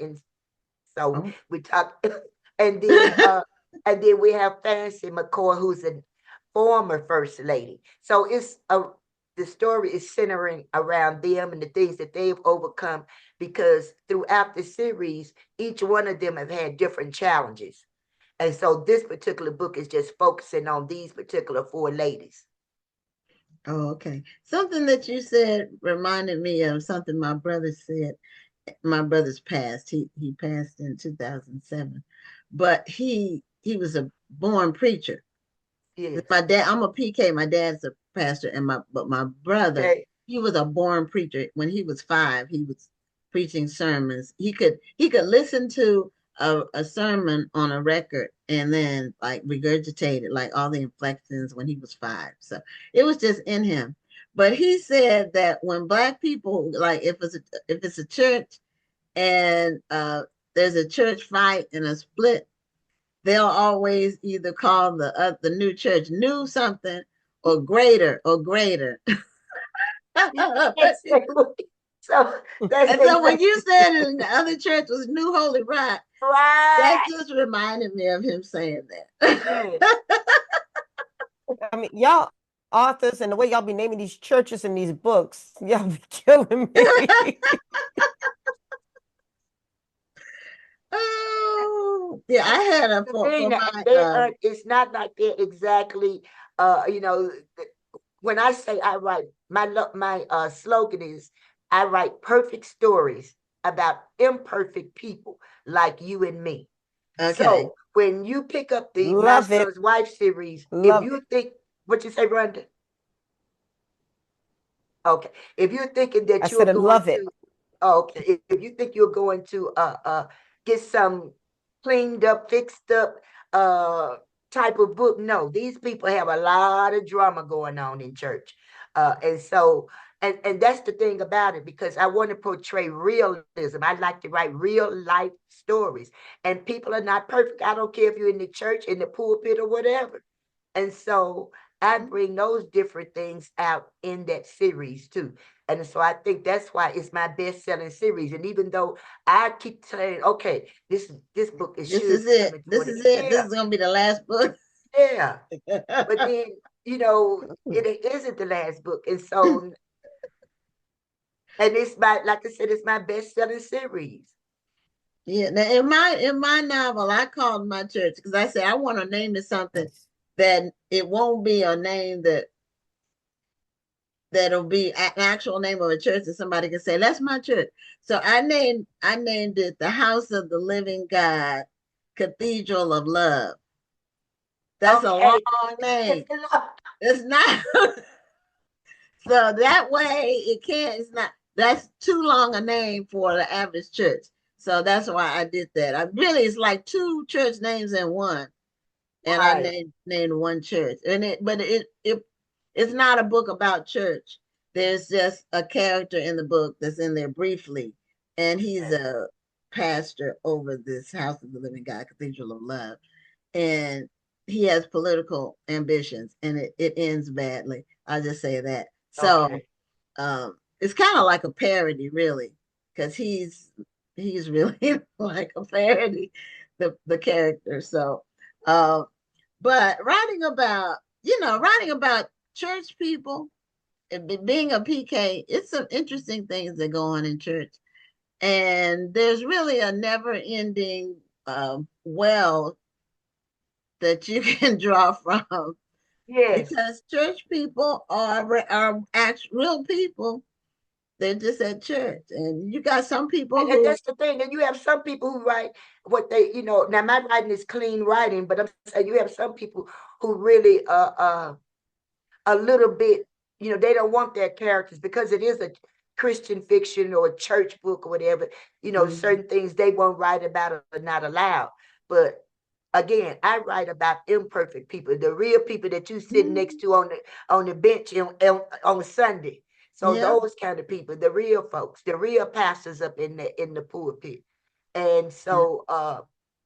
so Oh. we talk, and then we have Fancy McCoy, who's a former first lady. So the story is centering around them and the things that they've overcome, because throughout the series, each one of them have had different challenges. And so this particular book is just focusing on these particular four ladies. Oh, okay. Something that you said reminded me of something my brother said. My brother's passed. He passed in 2007, but he was a born preacher. Yes. My dad, I'm a PK. My dad's a pastor, and my brother, Okay. he was a born preacher. When he was 5, he was preaching sermons. He could listen to a sermon on a record and then like regurgitate it, like all the inflections when he was 5. So it was just in him. But he said that when Black people, like if it's a church and there's a church fight and a split, they'll always either call the new church new something or greater or greater. So that's And so when exactly you said in the other church was New Holy Rock, that right. just reminded me of him saying that. Yes. I mean, y'all authors and the way y'all be naming these churches and these books, y'all be killing me. Oh, yeah, I had a The for thing, my it's not like they're exactly, you know, when I say I write, my slogan is I write perfect stories about imperfect people like you and me. okay. So when you pick up the My Love it. Son's Wife series, if Love you it. think, what you say, Rhonda? Okay. If you're thinking I that you're said I going love it. to, okay, if you think you're going to get some cleaned up, fixed up type of book, no, these people have a lot of drama going on in church. And so and that's the thing about it, because I want to portray realism. I like to write real life stories. And people are not perfect. I don't care if you're in the church, in the pulpit, or whatever. And so I bring those different things out in that series too. And so I think that's why it's my best-selling series. And even though I keep saying, okay, this book is This should is be it. coming This toward is it. it. This Yeah, is gonna be the last book. yeah. But then, it isn't the last book. And so, and it's like I said, it's my best-selling series. Yeah. Now in my novel, I called my church because I said I want to name it something that it won't be a name that'll be an actual name of a church that somebody can say that's my church. So I named it the House of the Living God, Cathedral of Love. That's a long Okay. name. It's not. So that way it can't. It's not. That's too long a name for the average church. So that's why I did that. I really it's like two church names in one, and I Right. named one church. It's not a book about church. There's just a character in the book that's in there briefly, and he's a pastor over this House of the Living God Cathedral of Love, and he has political ambitions, and it ends badly. I'll just say that. So Okay. it's kind of like a parody, really, because he's really like a parody, the character. So uh, but writing about church people and being a PK, it's some interesting things that go on in church. And there's really a never ending well that you can draw from Yes. because church people are real people. They're just at church. And you got some people And who that's the thing. And you have some people who write what now my writing is clean writing, but I'm saying you have some people who really a little bit, they don't want their characters because it is a Christian fiction or a church book or whatever, Mhm. certain things they won't write about or not allowed. But again, I write about imperfect people, the real people that you sit next to on the bench on Sunday. So Yeah. those kind of people, the real folks, the real pastors up in the pulpit. And so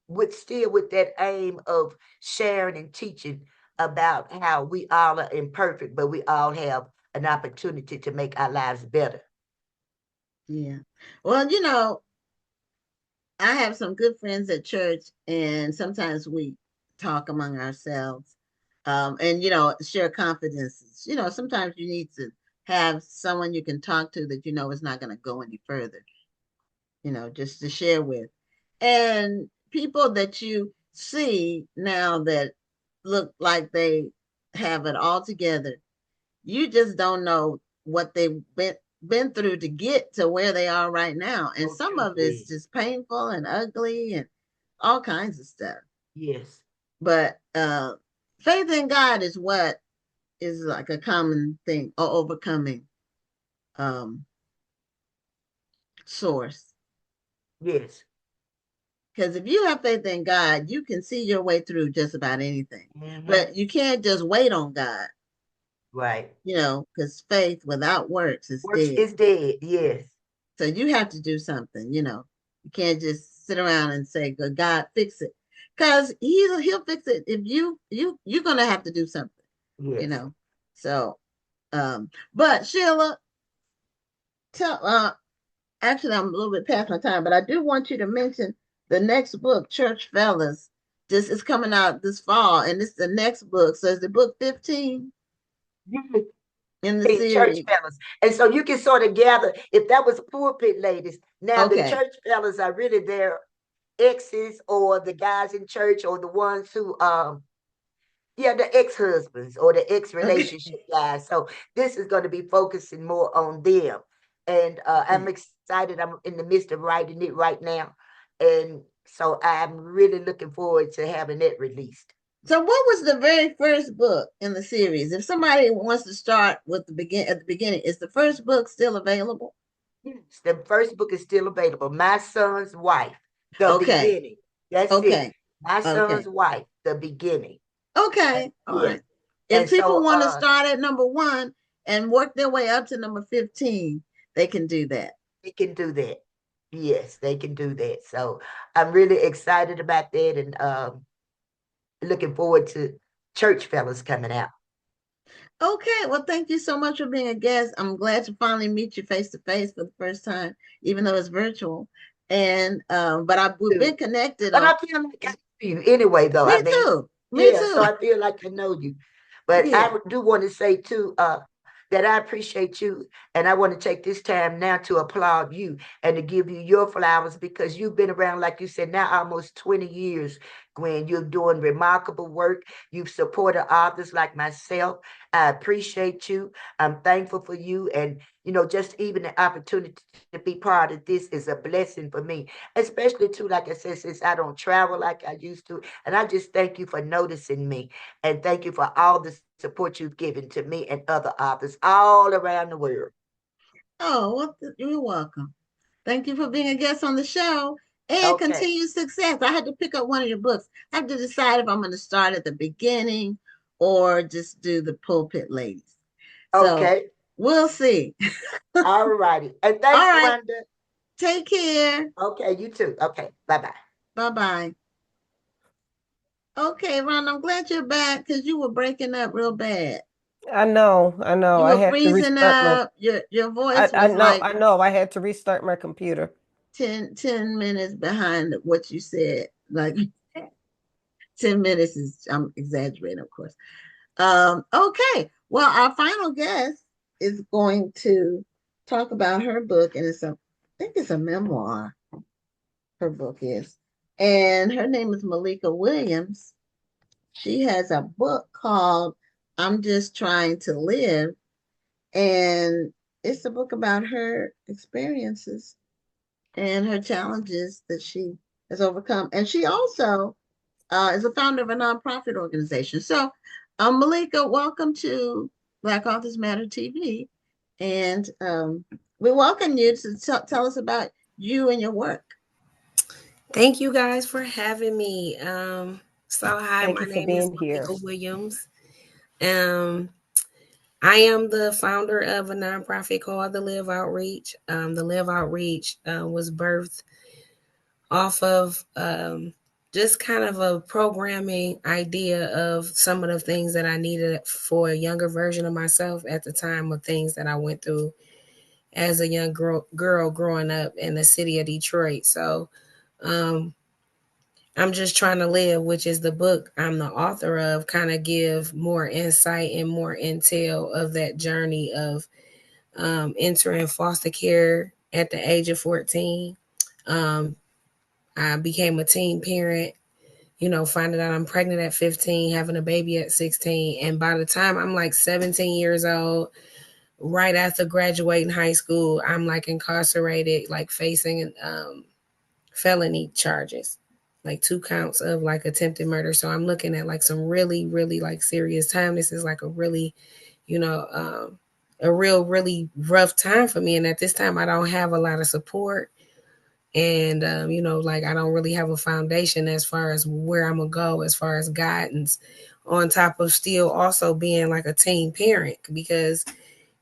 with that aim of sharing and teaching about how we all are imperfect, but we all have an opportunity to make our lives better. Yeah. Well, I have some good friends at church, and sometimes we talk among ourselves, and share confidences. Sometimes you need to have someone you can talk to that is not going to go any further. Just to share with, and people that you see now that look like they have it all together. You just don't know what they've been through to get to where they are right now. And some of it's just painful and ugly and all kinds of stuff. Yes. But faith in God is what is like a common thing, or overcoming source. Yes. Because if you have faith in God, you can see your way through just about anything. But you can't just wait on God. Right. Because faith without works is dead. Is dead. Yes. So you have to do something. You can't just sit around and say, God, fix it. Because he'll fix it if you're gonna have to do something. Yes. So but Sheila, actually I'm a little bit past my time, but I do want you to mention the next book, Church Fellas. This is coming out this fall, and it's the next book. So it's the book 15 in the series. Church fellas. And so you can sort of gather, if that was pulpit ladies, now the church fellas are really their exes or the guys in church or the ones who the ex-husbands or the ex-relationship guys. So this is going to be focusing more on them. And I'm excited. I'm in the midst of writing it right now. And so I'm really looking forward to having it released. So what was the very first book in the series? If somebody wants to start with at the beginning, is the first book still available? Yes, the first book is still available. My Son's Wife, The Beginning. That's it. My Son's Wife, The Beginning. Okay. All right. If people want to start at number 1 and work their way up to number 15, they can do that. They can do that. Yes, they can do that. So I'm really excited about that, and looking forward to Church Fellas coming out. Okay. Well, thank you so much for being a guest. I'm glad to finally meet you face to face for the first time, even though it's virtual. And but we've been connected. But I feel like I know you anyway, though. Me too. So I feel like I know you. But I do want to say too, that I appreciate you, and I want to take this time now to applaud you and to give you your flowers, because you've been around, like you said, now almost 20 years, Gwen. You're doing remarkable work. You've supported authors like myself. I appreciate you. I'm thankful for you. And, just even the opportunity to be part of this is a blessing for me, especially too, like I said, since I don't travel like I used to. And I just thank you for noticing me, and thank you for all the support you've given to me and other authors all around the world. Oh, well, you're welcome. Thank you for being a guest on the show, and continued success. I had to pick up one of your books. I have to decide if I'm going to start at the beginning or just do the pulpit ladies. So we'll see. All righty. And thanks, Wanda. Take care. Okay, you too. Okay, bye-bye. Bye-bye. Okay, Ron, I'm glad you're back, because you were breaking up real bad. I know. You I were had freezing to restart up. Your voice was I know. I had to restart my computer. 10 minutes behind what you said. Like 10 minutes is, I'm exaggerating, of course. Okay. Well, our final guest is going to talk about her book, and I think it's a memoir. Her book is, and her name is Malika Williams. She has a book called I'm Just Trying to Live, and it's a book about her experiences and her challenges that she has overcome. And she also is a founder of a nonprofit organization. So, Malika, welcome to Black Authors Matter TV. And we welcome you to tell us about you and your work. Thank you guys for having me. Hi, Thank my you for name is being here. Malika Williams. I am the founder of a nonprofit called the Live Outreach. The Live Outreach was birthed off of just kind of a programming idea of some of the things that I needed for a younger version of myself at the time of things that I went through as a young girl growing up in the city of Detroit. So um, I'm just trying to live, which is the book I'm the author of, kind of give more insight and more intel of that journey of entering foster care at the age of 14. Um, I became a teen parent, finding out I'm pregnant at 15, having a baby at 16. And by the time I'm like 17 years old, right after graduating high school, I'm like incarcerated, like facing felony charges, like 2 counts of like attempted murder. So I'm looking at like some really, really like serious time. This is like a really, a real, really rough time for me. And at this time, I don't have a lot of support. And, like I don't really have a foundation as far as where I'm going to go, as far as guidance, on top of still also being like a teen parent, because,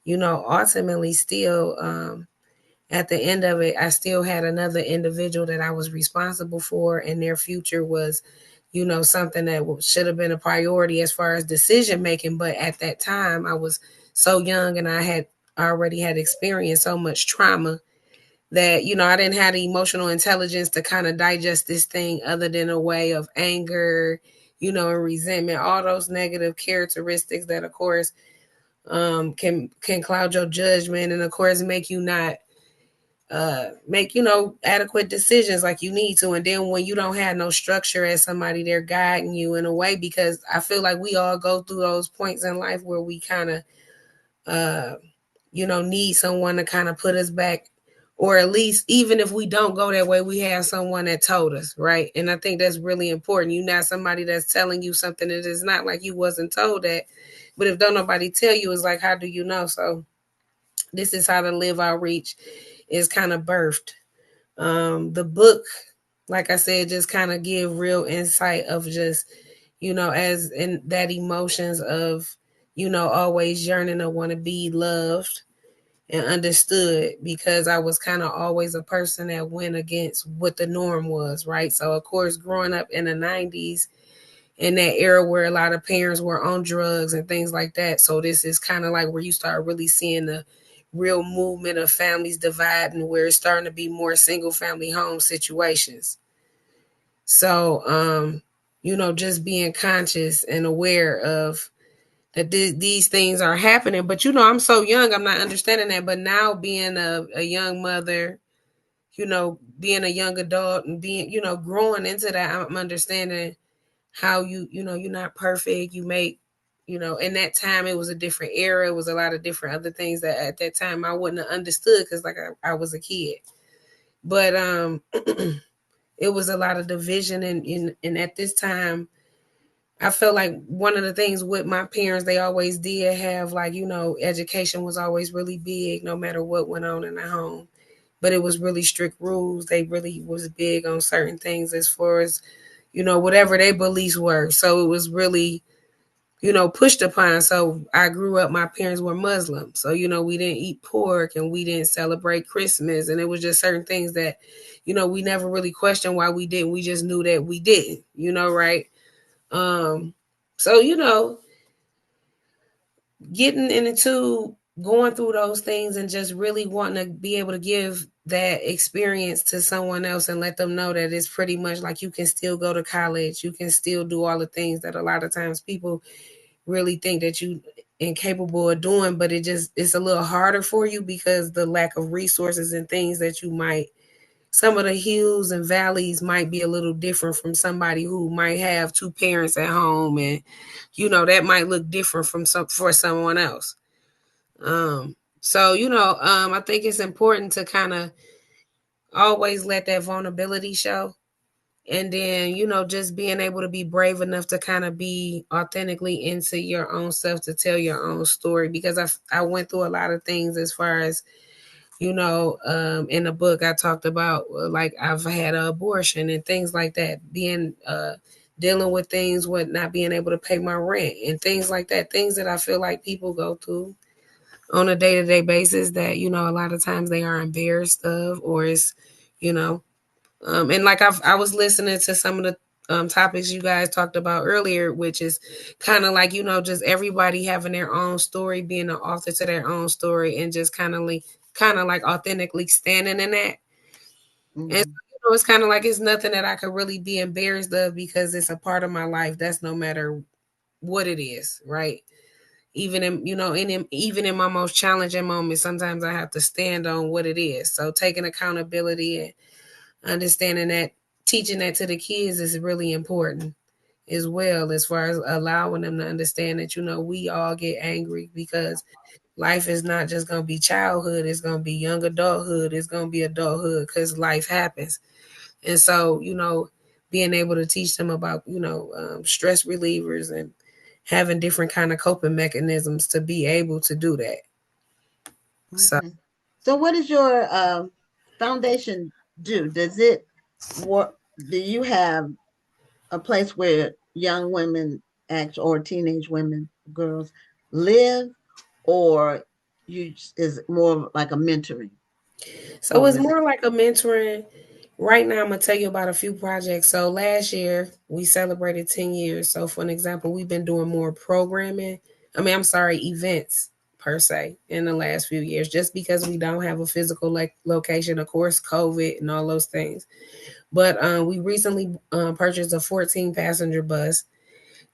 ultimately still, at the end of it, I still had another individual that I was responsible for, and their future was, something that should have been a priority as far as decision making. But at that time, I was so young and I had already had experienced so much trauma that, I didn't have the emotional intelligence to kind of digest this thing other than a way of anger, and resentment, all those negative characteristics that, of course, can cloud your judgment and, of course, make you not make adequate decisions like you need to. And then when you don't have no structure as somebody there guiding you in a way, because I feel like we all go through those points in life where we kind of need someone to kind of put us back, or at least even if we don't go that way, we have someone that told us, right? And I think that's really important. You're not somebody that's telling you something that is not like you wasn't told that. But if don't nobody tell you, it's like, how do you know? So this is how the Live Outreach is kind of birthed. The book, like I said, just kind of give real insight of just, as in that emotions of, always yearning to want to be loved and understood, because I was kind of always a person that went against what the norm was, right? So, of course, growing up in the 90s, in that era where a lot of parents were on drugs and things like that. So this is kind of like where you start really seeing the real movement of families dividing, where it's starting to be more single family home situations. So, just being conscious and aware of that these things are happening. But, I'm so young, I'm not understanding that. But now being a young mother, being a young adult and being, growing into that, I'm understanding how you're not perfect. You make, in that time, it was a different era. It was a lot of different other things that at that time I wouldn't have understood, because like I was a kid. But it was a lot of division. And at this time, I felt like one of the things with my parents, they always did have like, education was always really big, no matter what went on in the home. But it was really strict rules. They really was big on certain things as far as, whatever their beliefs were. So it was really, pushed upon. So I grew up, my parents were Muslim. So, we didn't eat pork and we didn't celebrate Christmas. And it was just certain things that, we never really questioned why we didn't. We just knew that we didn't, right? So, getting into going through those things and just really wanting to be able to give that experience to someone else and let them know that it's pretty much like you can still go to college, you can still do all the things that a lot of times people really think that you incapable of doing, but it's a little harder for you because the lack of resources and things that you might, some of the hills and valleys might be a little different from somebody who might have 2 parents at home, and that might look different for someone else. So I think it's important to kind of always let that vulnerability show. And then, just being able to be brave enough to kind of be authentically into your own self, to tell your own story. Because I went through a lot of things as far as, in the book I talked about, like I've had an abortion and things like that, being dealing with things with not being able to pay my rent and things like that, things that I feel like people go through on a day-to-day basis that, you know, a lot of times they are embarrassed of, or it's, you know, and like I was listening to some of the topics you guys talked about earlier, which is kind of like, you know, just everybody having their own story, being an author to their own story, and just kind of like authentically standing in that. Mm-hmm. And so, you know, it's kind of like it's nothing that I could really be embarrassed of because it's a part of my life. That's no matter what it is, right? Even in, you know, even in my most challenging moments, sometimes I have to stand on what it is. So taking accountability and understanding that, teaching that to the kids is really important as well, as far as allowing them to understand that, you know, we all get angry because life is not just going to be childhood, it's going to be young adulthood, it's going to be adulthood, because life happens. And so, you know, being able to teach them about, you know, stress relievers and having different kind of coping mechanisms to be able to do that. So So what does your foundation do? Does it what do you have a place where young women or teenage women, girls live, or you is it more like a mentoring So it's organization? more like a mentoring. Right now, I'm gonna tell you about a few projects. So last year we celebrated 10 years. So for an example, we've been doing more programming. I'm sorry, events per se in the last few years, just because we don't have a physical location, of course, COVID and all those things. But we recently purchased a 14 passenger bus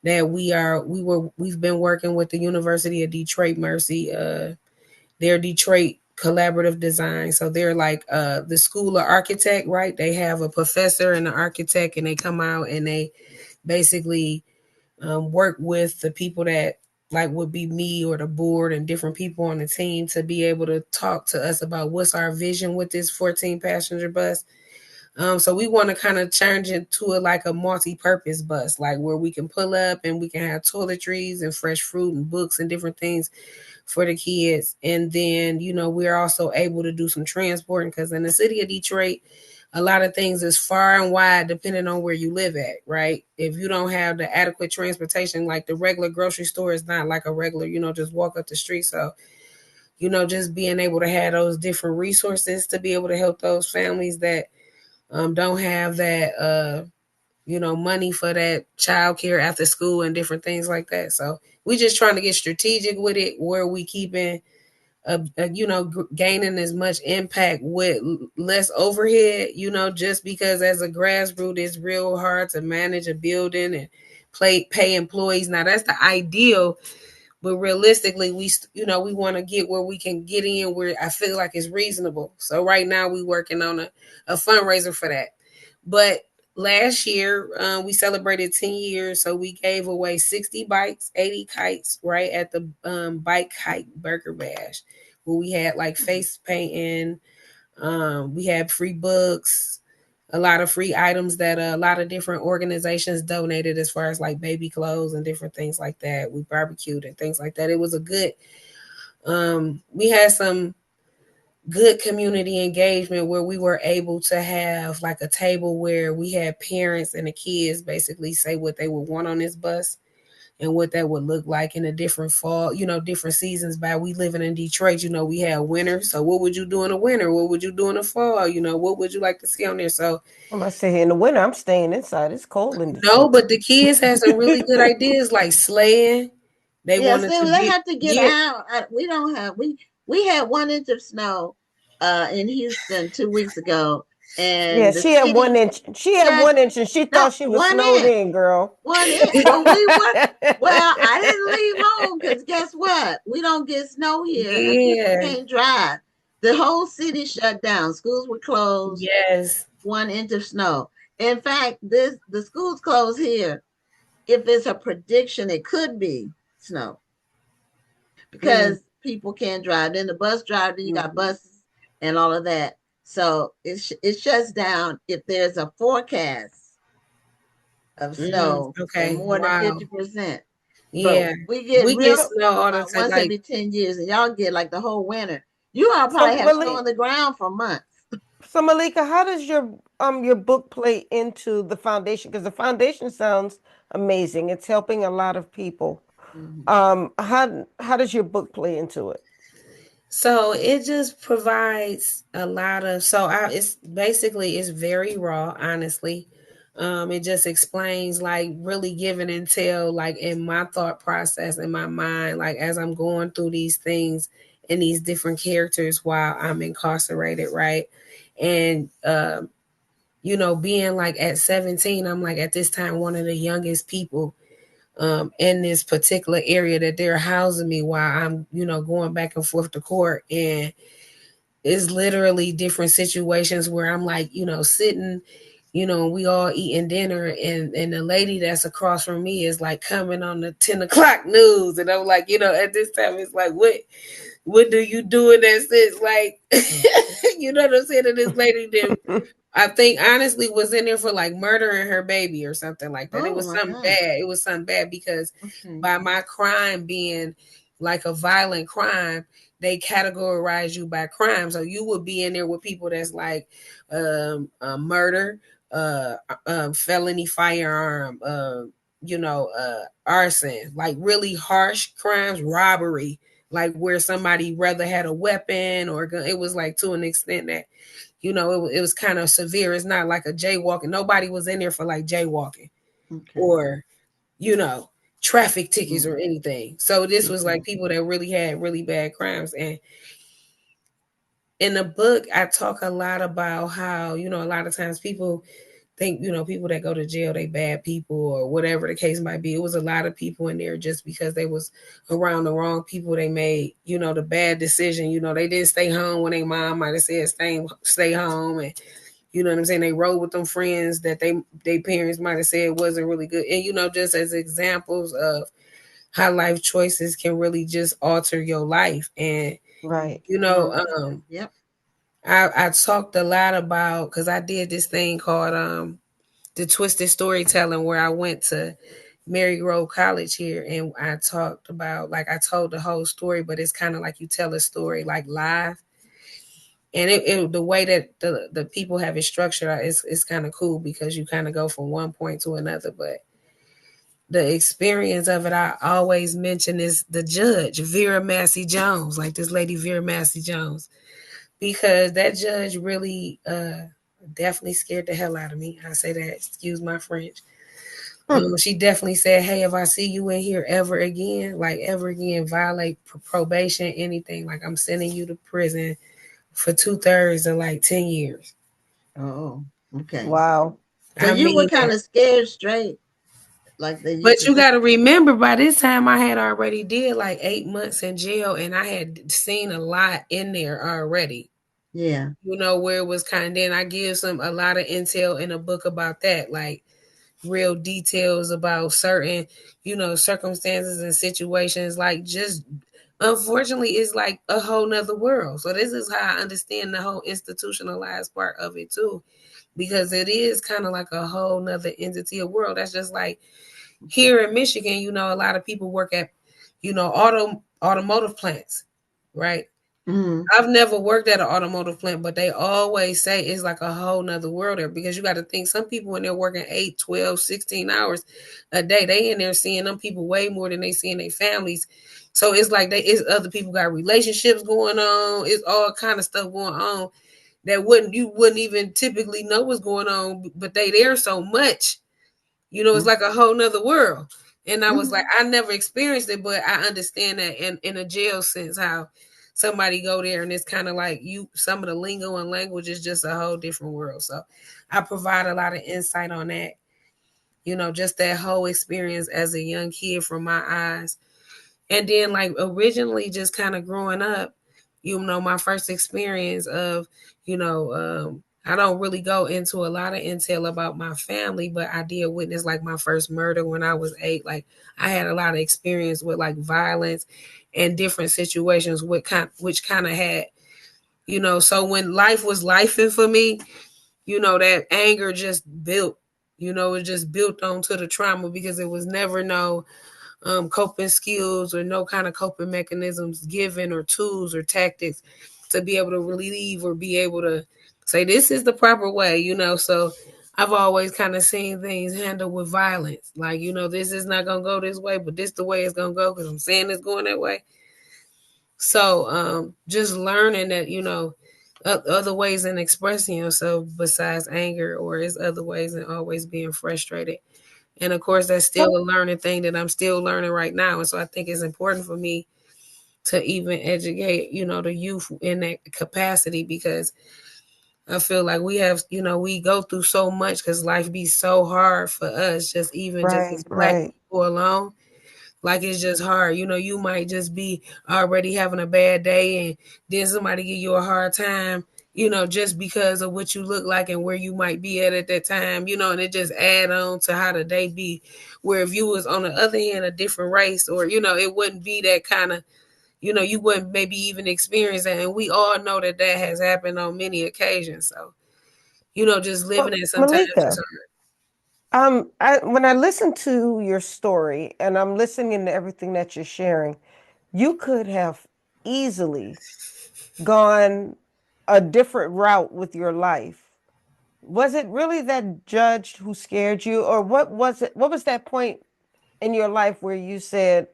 that we've been working with the University of Detroit Mercy. They're Detroit collaborative design. So they're like the school of architect, right? They have a professor and an architect, and they come out and they basically work with the people that like would be me or the board and different people on the team to be able to talk to us about what's our vision with this 14 passenger bus. So we want to kind of change into like a multi-purpose bus, like where we can pull up and we can have toiletries and fresh fruit and books and different things for the kids. And then, you know, we're also able to do some transporting because in the city of Detroit, a lot of things is far and wide depending on where you live at, right? If you don't have the adequate transportation, like the regular grocery store is not like a regular, you know, just walk up the street. So, you know, just being able to have those different resources to be able to help those families that don't have that, you know, money for that childcare after school and different things like that. So we just trying to get strategic with it, where we keeping, you know, gaining as much impact with less overhead. You know, just because as a grassroots, it's real hard to manage a building and pay employees. Now that's the ideal. But realistically, you know, we want to get where we can get in where I feel like it's reasonable. So right now we working on a fundraiser for that. But last year we celebrated 10 years, so we gave away 60 bikes, 80 kites, right at the bike kite burger bash, where we had like face painting, we had free books, a lot of free items that a lot of different organizations donated, as far as like baby clothes and different things like that. We barbecued and things like that. It was a good, we had some good community engagement where we were able to have like a table where we had parents and the kids basically say what they would want on this bus and what that would look like in a different fall, you know, different seasons. By we living in Detroit, you know, we have winter. So what would you do in the winter? What would you do in the fall? You know, what would you like to see on there? So I'm gonna say in the winter, I'm staying inside. It's cold in no, Detroit. but the kids had some really good ideas like sleighing. They Yeah, wanted see, to they have to get get out. We don't have we had 1 inch of snow in Houston 2 weeks ago, Yeah, and the she had one city inch. She had shut 1 inch, and she no thought she was one snowed inch. in, girl. 1 inch. Well, we were. Well, I didn't leave home because guess what? We don't get snow here, and people yeah, can't drive. The whole city shut down. Schools were closed. yes. 1 inch of snow. In fact, the schools closed here. If it's a prediction, it could be snow Mm, because people can't drive. Then the bus driver, then you got mhm, buses and all of that. So it shuts down if there's a forecast of snow and okay. more than Wow. 50%. But Yeah. we get We get real snow all the about time. once Like, every 10 years, and y'all get like the whole winter. You all So, probably have snow Malik, on the ground for months. So Malika, how does your book play into the foundation? Because the foundation sounds amazing. It's helping a lot of people. Mhm. How does your book play into it? So it just provides a lot of it's basically it's very raw, honestly. It just explains like really giving intel like in my thought process in my mind, like as I'm going through these things and these different characters while I'm incarcerated, right? And being like at 17, I'm like at this time one of the youngest people in this particular area that they're housing me while I'm, going back and forth to court. And it's literally different situations where I'm like, sitting, we all eating dinner and the lady that's across from me is like coming on the 10 o'clock news. And I'm like, at this time, it's like, what do you do in that sense? Like, you know what I'm saying? And this lady did, I think honestly was in there for like murdering her baby or something like that. It Oh was my something God. bad. It was something bad because Okay. by my crime being like a violent crime, they categorize you by crime. So you would be in there with people that's like murder, felony firearm, arson, like really harsh crimes, robbery, like where somebody rather had a weapon or gun. It was like to an extent that it was kind of severe. It's not like a jaywalking. Nobody was in there for like jaywalking Okay. or, you know, traffic tickets Mm. or anything. So this was Okay. like people that really had really bad crimes. And in the book, I talk a lot about how, a lot of times people think, people that go to jail, they bad people or whatever the case might be. It was a lot of people in there just because they was around the wrong people. They made, the bad decision. They didn't stay home when their mom might have said stay home. And you know what I'm saying? They rode with them friends that they parents might have said wasn't really good. And just as examples of how life choices can really just alter your life. And Right. Most Yep. I talked a lot about because I did this thing called the twisted storytelling where I went to Mary Grove College here and I talked about like I told the whole story, but it's kind of like you tell a story like live. And the way that the people have it structured is kind of cool because you kind of go from one point to another. But the experience of it, I always mention is the judge, Vera Massey Jones, like this lady Vera Massey Jones, because that judge really definitely scared the hell out of me. I say that, excuse my French. She definitely said, "Hey, if I see you in here ever again, like ever again, violate probation, anything, like I'm sending you to prison for 2/3 of like 10 years." Oh, okay. Wow. So I you were mean kind that. of scared straight, like they used But to you do. got to remember, by this time I had already did like 8 months in jail, and I had seen a lot in there already. Yeah. Where it was kind of. Then I give a lot of intel in a book about that, like real details about certain, circumstances and situations. Like just unfortunately, it's like a whole nother world. So this is how I understand the whole institutionalized part of it too, because it is kind of like a whole nother entity of world. That's just like here in Michigan, a lot of people work at, automotive plants, right? Mm-hmm. I've never worked at an automotive plant, but they always say it's like a whole nother world there because you got to think some people in there working 8, 12, 16 hours a day. They in there seeing them people way more than they seeing their families. So it's like it's other people got relationships going on. It's all kind of stuff going on that you wouldn't even typically know what's going on, but they there so much. It's like a whole nother world. And I was like, Mm-hmm. I never experienced it, but I understand that in a jail sense, how somebody go there and it's kind of like some of the lingo and language is just a whole different world. So I provide a lot of insight on that, just that whole experience as a young kid from my eyes. And then like originally just kind of growing up, my first experience of, I don't really go into a lot of intel about my family, but I did witness like my first murder when I was 8. Like I had a lot of experience with like violence and different situations which kind of had, so when life was lifing for me, that anger just built, it just built onto the trauma because it was never no coping skills or no kind of coping mechanisms given or tools or tactics to be able to relieve or be able to say this is the proper way, so I've always kind of seen things handled with violence. Like, this is not going to go this way, but this the way it's going to go because I'm saying it's going that way. So just learning that, other ways in expressing yourself besides anger, or is other ways in always being frustrated. And of course, that's still a learning thing that I'm still learning right now. And so I think it's important for me to even educate, the youth in that capacity, because I feel like we have, we go through so much because life be so hard for us, just as Black people alone. Like, it's just hard. You might just be already having a bad day, and then somebody give you a hard time, just because of what you look like and where you might be at that time, and it just add on to how the day be. Where if you was on the other hand, a different race, or, it wouldn't be that kind of, you wouldn't maybe even experience that. And we all know that has happened on many occasions. So, just living it sometimes is hard. When I listen to your story and I'm listening to everything that you're sharing, you could have easily gone a different route with your life. Was it really that judge who scared you, or what was it? What was that point in your life where you said,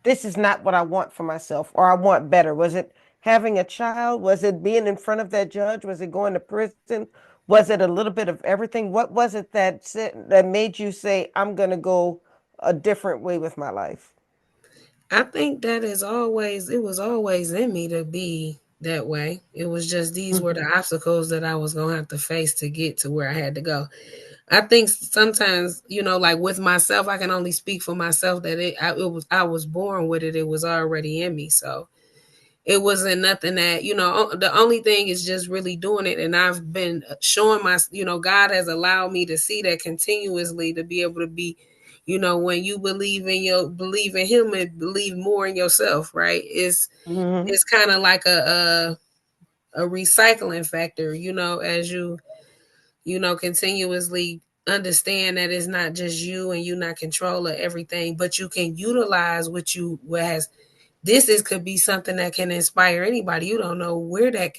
this is not what I want for myself, or I want better? Was it having a child? Was it being in front of that judge? Was it going to prison? Was it a little bit of everything? What was it that made you say, I'm going to go a different way with my life? I think that it was always in me to be that way. It was just these were the obstacles that I was going to have to face to get to where I had to go. I think sometimes, like with myself, I can only speak for myself that I was born with it. It was already in me. So it wasn't nothing that, the only thing is just really doing it. And I've been showing God has allowed me to see that continuously, to be able to be, when you believe in him and believe more in yourself, right? It's kind of like a recycling factor, as you continuously understand that it's not just you and you're not control of everything, but you can utilize what has. Could be something that can inspire anybody. You don't know where that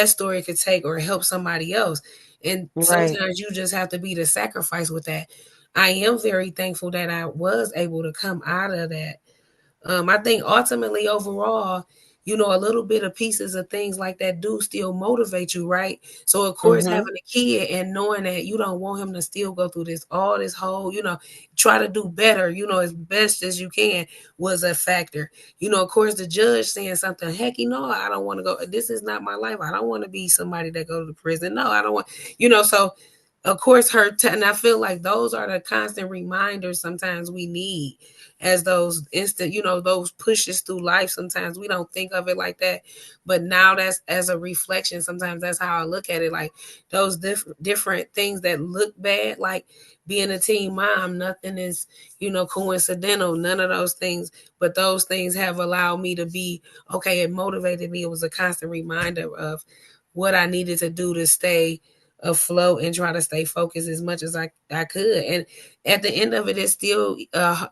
story could take or help somebody else. And sometimes you just have to be the sacrifice with that. I am very thankful that I was able to come out of that. I think ultimately overall, a little bit of pieces of things like that do still motivate you, right? So of course, having a kid and knowing that you don't want him to still go through this whole, try to do better, as best as you can, was a factor. Of course, the judge saying something, heck, I don't want to go. This is not my life. I don't want to be somebody that go to prison. No, I don't want, so of course, and I feel like those are the constant reminders sometimes we need, as those instant, those pushes through life. Sometimes we don't think of it like that, but now that's as a reflection. Sometimes that's how I look at it. Like those different things that look bad, like being a teen mom, nothing is, coincidental, none of those things, but those things have allowed me to be okay. It motivated me. It was a constant reminder of what I needed to do to stay afloat and try to stay focused as much as I could. And at the end of it, it's still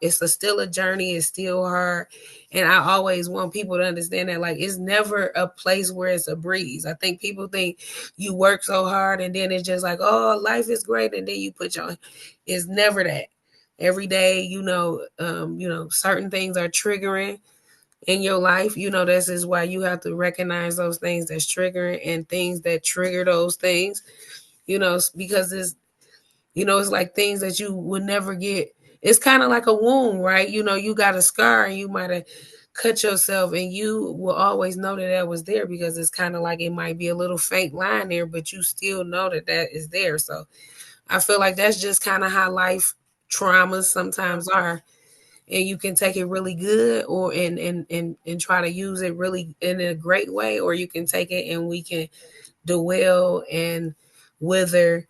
still a journey. It's still hard. And I always want people to understand that, like, it's never a place where it's a breeze. I think people think you work so hard and then it's just like, oh, life is great. And then you it's never that. Every day, certain things are triggering in your life. This is why you have to recognize those things that's triggering and things that trigger those things, because it's like things that you would never get. It's kind of like a wound, right? You got a scar and you might have cut yourself, and you will always know that was there, because it's kind of like it might be a little faint line there, but you still know that is there. So I feel like that's just kind of how life traumas sometimes are. And you can take it really good, or and try to use it really in a great way, or you can take it and we can dwell and wither.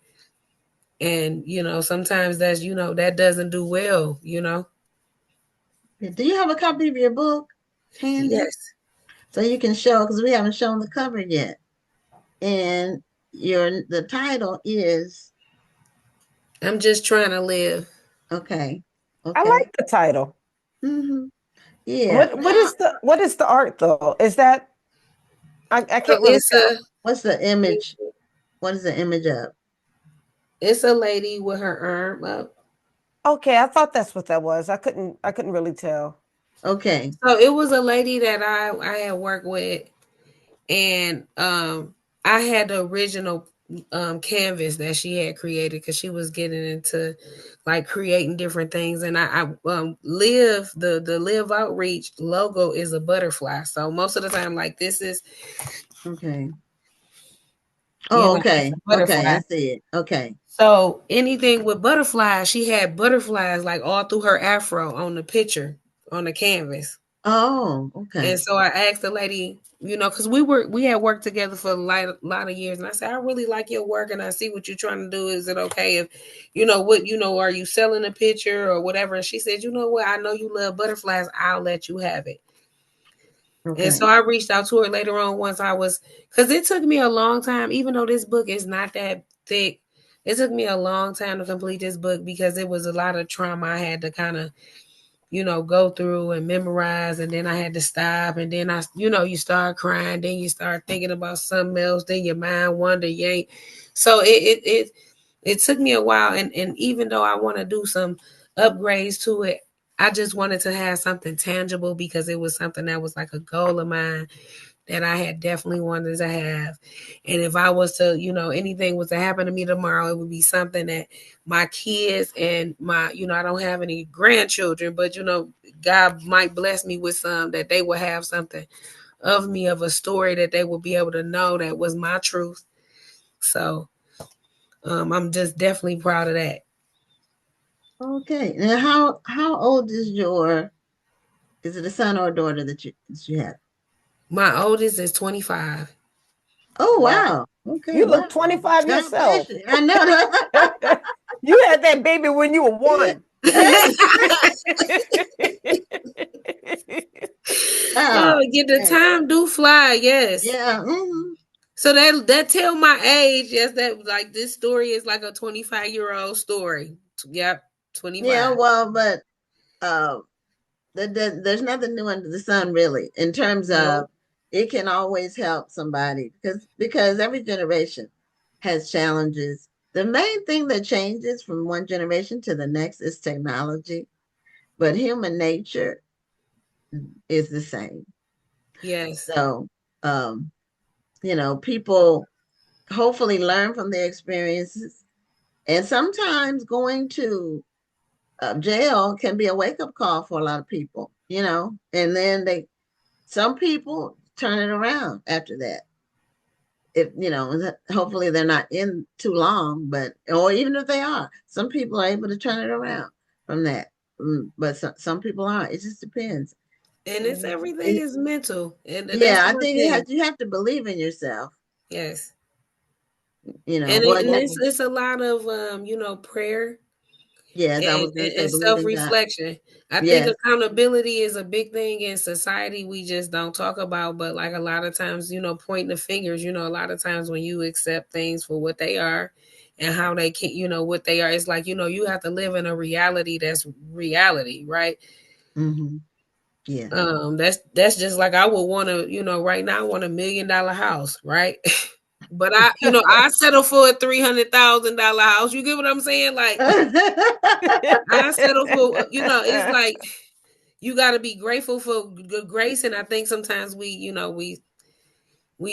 And sometimes that's that doesn't do well. Do you have a copy of your book handy? Yes. So you can show, because we haven't shown the cover yet. And the title is I'm Just Trying to Live. Okay. I like the title. Yeah. What is the art though? Is that I So can't really tell. What's the image? What is the image of? it's a lady with her arm up. Okay, I thought that's what that was. I couldn't really tell. Okay. So it was a lady that I had worked with, and I had the original canvas that she had created because she was getting into like creating different things, and I live the live outreach logo is a butterfly. So most of the time, like this is Okay. you Oh, know it's okay. a Okay. butterfly. I see it. Okay. So anything with butterflies, she had butterflies like all through her afro on the picture on the canvas. Oh, And okay. so I asked the lady, because we had worked together for a lot of years, and I said, I really like your work, and I see what you're trying to do. Is it okay if, are you selling a picture or whatever? And she said, you know what, I know you love butterflies. I'll let you have it. And so Okay. I reached out to her later on because it took me a long time, even though this book is not that thick. It took me a long time to complete this book because it was a lot of trauma I had to kind of go through and memorize, and then I had to stop, and then you start crying, then you start thinking about something else, then your mind wander, you ain't. So it took me a while, and even though I want to do some upgrades to it, I just wanted to have something tangible because it was something that was like a goal of mine that I had definitely wanted to have. And if I was to, anything was to happen to me tomorrow, it would be something that my kids and I don't have any grandchildren, but, God might bless me with some that they will have something of me, of a story that they will be able to know that was my truth. So I'm just definitely proud of that. Okay. Now, how old is is it a son or a daughter that you have? My oldest is 25. Oh, Wow. wow. Okay. You Wow. look 25 God bless yourself. you. I know that. You had that baby when you were 1. Wow. Get the Okay. time do fly, yes. Yeah. Mhm. So that tell my age. Yes, that like this story is like a 25-year-old story. Yep, 25. Yeah. Well, but uh, there's nothing new under the sun, really, in terms No. of it can always help somebody because every generation has challenges. The main thing that changes from one generation to the next is technology, but human nature is the same. Yes. So, um, people hopefully learn from their experiences, and sometimes going to jail can be a wake-up call for a lot of people, and then some people turn it around after that. If hopefully they're not in too long, or even if they are, some people are able to turn it around from that. But some people aren't. It just depends. And it's everything It, is mental. And that's yeah, I my think thing. you have to believe in yourself. Yes. Well, And it's a lot of prayer yes, I was going to say and believe in God. self-reflection. I think Yes. accountability is a big thing in society we just don't talk about, but like a lot of times, pointing the fingers, a lot of times when you accept things for what they are and how they can, what they are, it's like, you have to live in a reality that's reality, right? Mm-hmm. Yeah. That's just like I would want to, right now I want $1 million house, right? But I settle for a $300,000 house. You get what I'm saying? Like I settle for, it's like you got to be grateful for good grace, and I think sometimes we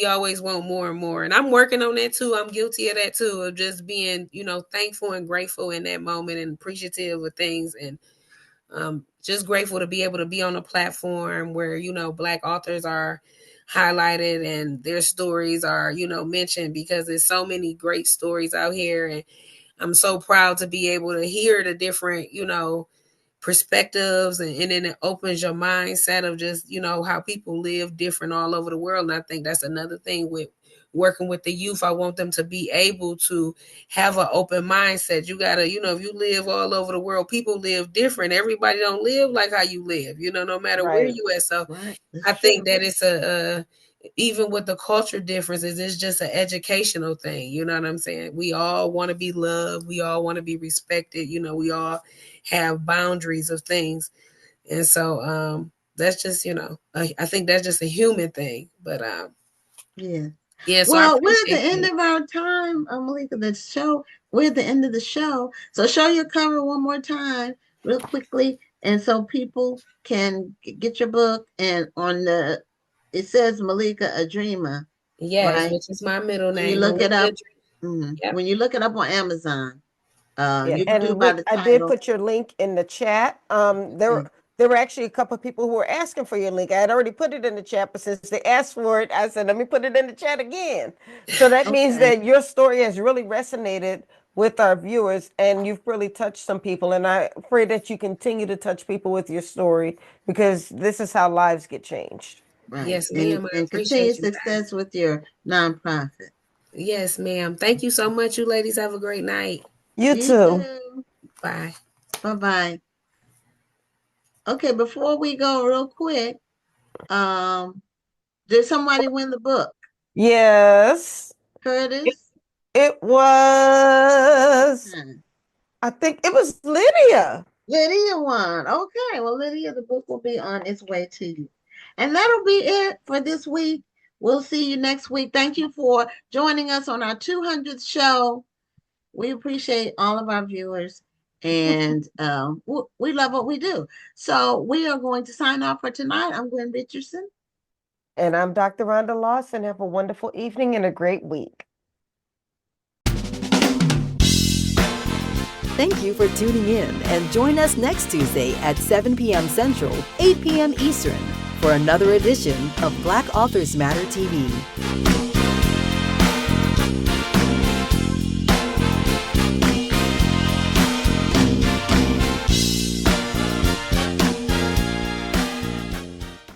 always want more and more, and I'm working on that too. I'm guilty of that too, of just being thankful and grateful in that moment and appreciative of things, and just grateful to be able to be on a platform where Black authors are highlighted and their stories are mentioned, because there's so many great stories out here, and I'm so proud to be able to hear the different perspectives, and then it opens your mindset of just how people live different all over the world. And I think that's another thing with working with the youth. I want them to be able to have an open mindset. You gotta, if you live all over the world, people live different. Everybody don't live like how you live, no matter where Right. you at. So Right. I That's think true. that it's even with the culture differences, it's just an educational thing. You know what I'm saying? We all want to be loved. We all want to be respected. We all have boundaries of things. And so that's just, I think that's just a human thing. But Yeah. Yeah, so I Well, we're at the appreciate end you. of our time, Malika. We're at the end of the show. So show your cover one more time, real quickly, and so people can get your book. And it says Malika a Dreamer, Yes, right? which is my middle When you name, look it Malika. up, Yep. when you look it up on Amazon, Yeah, you can do and by the I did title. put your link in the chat. Okay. There were actually a couple of people who were asking for your link. I had already put it in the chat, but since they asked for it, I said, let me put it in the chat again. So that means Okay. that your story has really resonated with our viewers, and you've really touched some people. And I pray that you continue to touch people with your story, because this is how lives get changed. Right. Yes, ma'am. I And continue appreciate you success guys. with your nonprofit. Yes, ma'am. Thank you so much. You ladies have a great night. You You too. too. Bye. Bye-bye. Okay, before we go real quick, did somebody win the book? Yes, Curtis? it was, Okay. I think it was Lydia. Lydia won. Okay, well, Lydia, the book will be on its way to you. And that'll be it for this week. We'll see you next week. Thank you for joining us on our 200th show. We appreciate all of our viewers, and we love what we do. So we are going to sign off for tonight. I'm Gwen Richardson. And I'm Dr. Rhonda Lawson. Have a wonderful evening and a great week. Thank you for tuning in, and join us next Tuesday at 7 p.m. Central, 8 p.m. Eastern for another edition of Black Authors Matter TV.